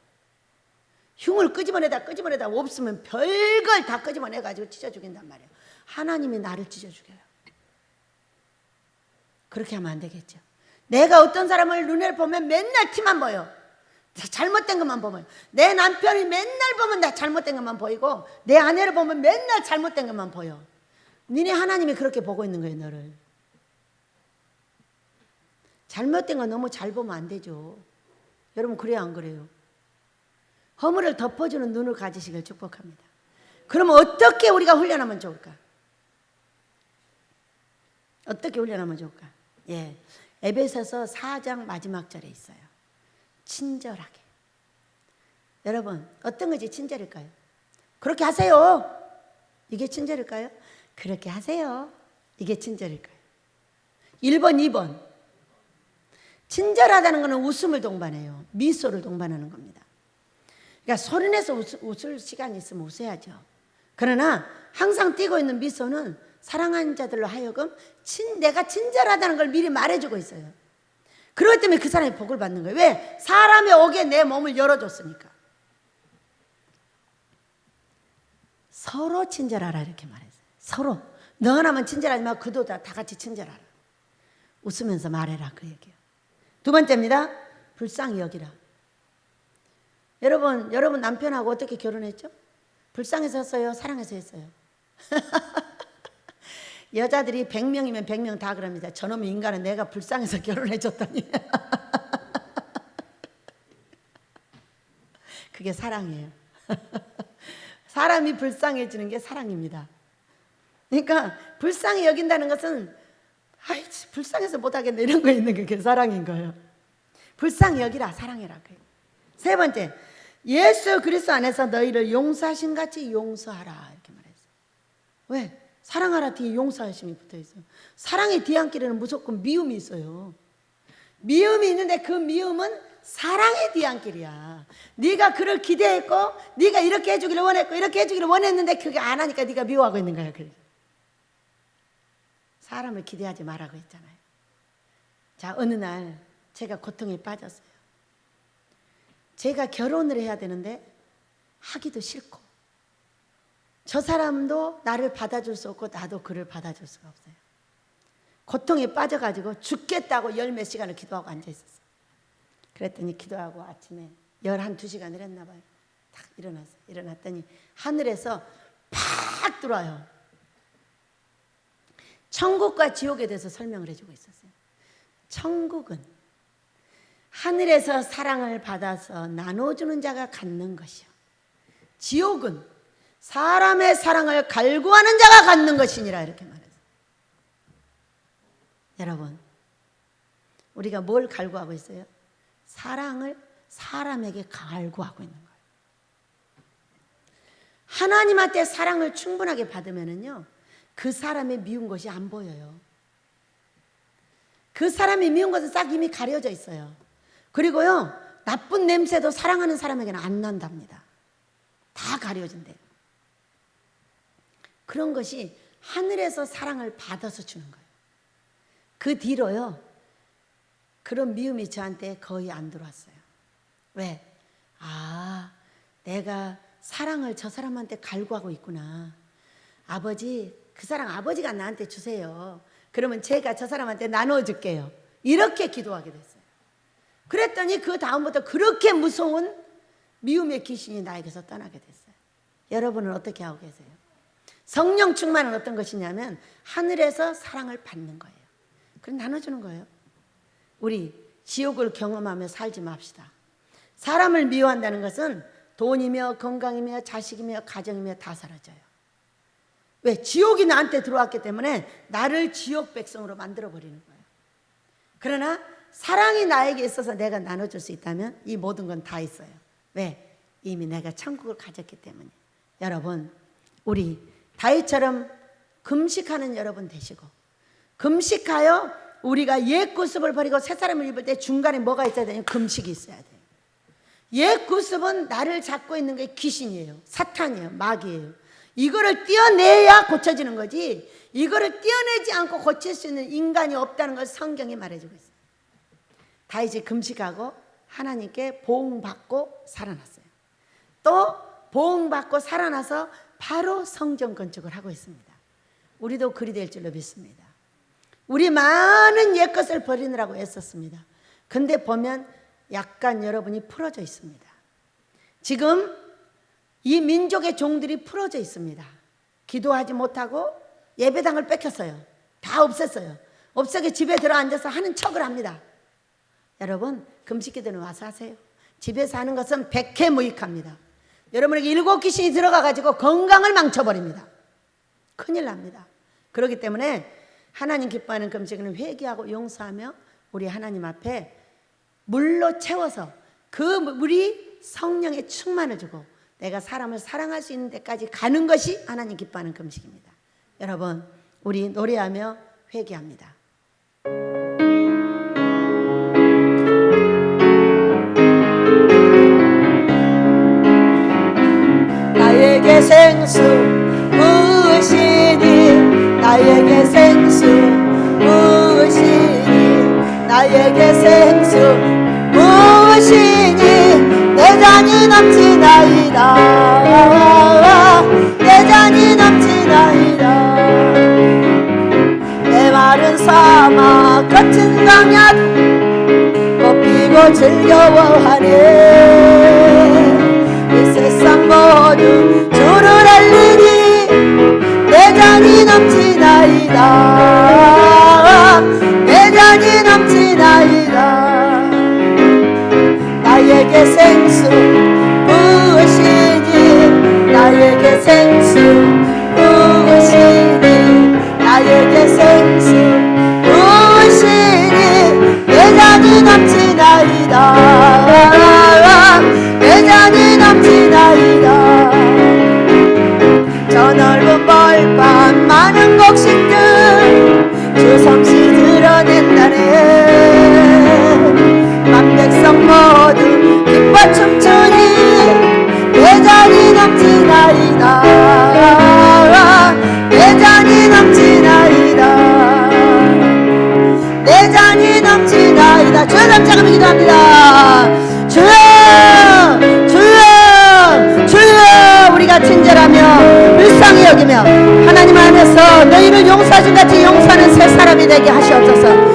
흉을 끄집어내다 없으면 별걸 다 끄집어내가지고 찢어 죽인단 말이에요. 하나님이 나를 찢어 죽여요. 그렇게 하면 안 되겠죠. 내가 어떤 사람을 눈에 보면 맨날 티만 보여. 잘못된 것만 보면, 내 남편이 맨날 보면 나 잘못된 것만 보이고 내 아내를 보면 맨날 잘못된 것만 보여. 니네 하나님이 그렇게 보고 있는 거예요, 너를. 잘못된 거 너무 잘 보면 안 되죠. 여러분, 그래요, 안 그래요? 허물을 덮어주는 눈을 가지시길 축복합니다. 그러면 어떻게 우리가 훈련하면 좋을까? 어떻게 훈련하면 좋을까? 예, 에베소서 4장 마지막 절에 있어요. 친절하게. 여러분, 어떤 것이 친절일까요? 그렇게 하세요. 이게 친절일까요? 그렇게 하세요. 이게 친절일까요? 1번, 2번. 친절하다는 것은 웃음을 동반해요. 미소를 동반하는 겁니다. 그러니까 소리내서 웃을 시간이 있으면 웃어야죠. 그러나 항상 띄고 있는 미소는 사랑하는 자들로 하여금 내가 친절하다는 걸 미리 말해주고 있어요. 그렇기 때문에 그 사람이 복을 받는 거예요. 왜? 사람이 오게 내 몸을 열어줬으니까. 서로 친절하라 이렇게 말했어요. 서로. 너 하나만 친절하지 말고 그도 다 같이 친절하라. 웃으면서 말해라 그 얘기예요. 두 번째입니다. 불쌍히 여기라. 여러분 남편하고 어떻게 결혼했죠? 불쌍해서 했어요? 사랑해서 했어요? 여자들이 100명이면 100명 다 그럽니다. 저놈 인간은 내가 불쌍해서 결혼해줬더니 그게 사랑이에요. 사람이 불쌍해지는 게 사랑입니다. 그러니까 불쌍히 여긴다는 것은 아이 불쌍해서 못하겠네 이런 거 있는 게 그게 사랑인 거예요. 불쌍히 여기라 사랑해라. 세 번째, 예수 그리스도 안에서 너희를 용서하신 같이 용서하라 이렇게 말했어요. 왜? 사랑하라 뒤에 용서하심이 붙어있어요. 사랑의 뒤안길에는 무조건 미움이 있어요. 미움이 있는데 그 미움은 사랑의 뒤안길이야. 네가 그를 기대했고 네가 이렇게 해주기를 원했고 이렇게 해주기를 원했는데 그게 안 하니까 네가 미워하고 있는 거야. 사람을 기대하지 말라고 했잖아요. 자, 어느 날 제가 고통에 빠졌어요. 제가 결혼을 해야 되는데 하기도 싫고 저 사람도 나를 받아줄 수 없고 나도 그를 받아줄 수가 없어요. 고통에 빠져가지고 죽겠다고 10몇 시간을 기도하고 앉아있었어요. 그랬더니 기도하고 아침에 11, 2시간을 했나 봐요. 딱 일어났어요. 일어났더니 하늘에서 팍 들어와요. 천국과 지옥에 대해서 설명을 해주고 있었어요. 천국은 하늘에서 사랑을 받아서 나눠주는 자가 갖는 것이요. 지옥은 사람의 사랑을 갈구하는 자가 갖는 것이니라 이렇게 말했어요. 여러분, 우리가 뭘 갈구하고 있어요? 사랑을 사람에게 갈구하고 있는 거예요. 하나님한테 사랑을 충분하게 받으면은요, 그 사람의 미운 것이 안 보여요. 그 사람이 미운 것은 싹 이미 가려져 있어요. 그리고요, 나쁜 냄새도 사랑하는 사람에게는 안 난답니다. 다 가려진대요. 그런 것이 하늘에서 사랑을 받아서 주는 거예요. 그 뒤로요, 그런 미움이 저한테 거의 안 들어왔어요. 왜? 아, 내가 사랑을 저 사람한테 갈구하고 있구나. 아버지, 그 사랑 아버지가 나한테 주세요. 그러면 제가 저 사람한테 나눠줄게요. 이렇게 기도하게 됐어요. 그랬더니 그 다음부터 그렇게 무서운 미움의 귀신이 나에게서 떠나게 됐어요. 여러분은 어떻게 하고 계세요? 성령 충만은 어떤 것이냐면 하늘에서 사랑을 받는 거예요. 그럼 나눠주는 거예요. 우리 지옥을 경험하며 살지 맙시다. 사람을 미워한다는 것은 돈이며 건강이며 자식이며 가정이며 다 사라져요. 왜? 지옥이 나한테 들어왔기 때문에 나를 지옥 백성으로 만들어버리는 거예요. 그러나 사랑이 나에게 있어서 내가 나눠줄 수 있다면 이 모든 건 다 있어요. 왜? 이미 내가 천국을 가졌기 때문에. 여러분, 우리 다윗처럼 금식하는 여러분 되시고, 금식하여 우리가 옛 구습을 버리고 새 사람을 입을 때 중간에 뭐가 있어야 되냐면 금식이 있어야 돼요. 옛 구습은 나를 잡고 있는 게 귀신이에요. 사탄이에요. 마귀예요. 이거를 떼어내야 고쳐지는 거지, 이거를 떼어내지 않고 고칠 수 있는 인간이 없다는 걸 성경이 말해주고 있어요. 다윗이 금식하고 하나님께 보응받고 살아났어요. 또 보응받고 살아나서 바로 성전 건축을 하고 있습니다. 우리도 그리 될 줄로 믿습니다. 우리 많은 옛것을 버리느라고 애썼습니다. 근데 보면 약간 여러분이 풀어져 있습니다. 지금 이 민족의 종들이 풀어져 있습니다. 기도하지 못하고 예배당을 뺏겼어요. 다 없앴어요. 없애게 집에 들어앉아서 하는 척을 합니다. 여러분, 금식기도는 와서 하세요. 집에서 하는 것은 백해무익합니다. 여러분에게 7 귀신이 들어가가지고 건강을 망쳐버립니다. 큰일 납니다. 그렇기 때문에 하나님 기뻐하는 금식은 회개하고 용서하며 우리 하나님 앞에 물로 채워서 그 물이 성령의 충만을 주고 내가 사람을 사랑할 수 있는 데까지 가는 것이 하나님 기뻐하는 금식입니다. 여러분, 우리 노래하며 회개합니다. 나에게 생수 부으시니, 나에게 생수 부으시니, 나에게 생수 무엇이니 내 잔이 넘치나이다 내 잔이 넘치나이다 내 마른 사막 거친 강야도 꽃피고 즐거워하네 이 세상 모두 주를 알리니 내 잔이 넘치나이다 내 잔이 넘치나이다 나에게 생수 무엇이니 나에게 생수 무엇이니 나에게 생수 무엇이니 내 잔이 넘치나이다 내 잔이 넘치나이다 저 넓은 벌판 많은 곡식들 주 솜씨 드러낸다네 만백성 모두 기뻐 춤추니 내 잔이 넘치나이다 내 잔이 넘치나이다 내 잔이 넘치나이다 주여 잠잠하며 기도합니다 주여 주여 주여 우리가 친절하며 불쌍히 여기며 하나님 안에서 너희를 용서하신 같이 용서하는 새 사람이 되게 하시옵소서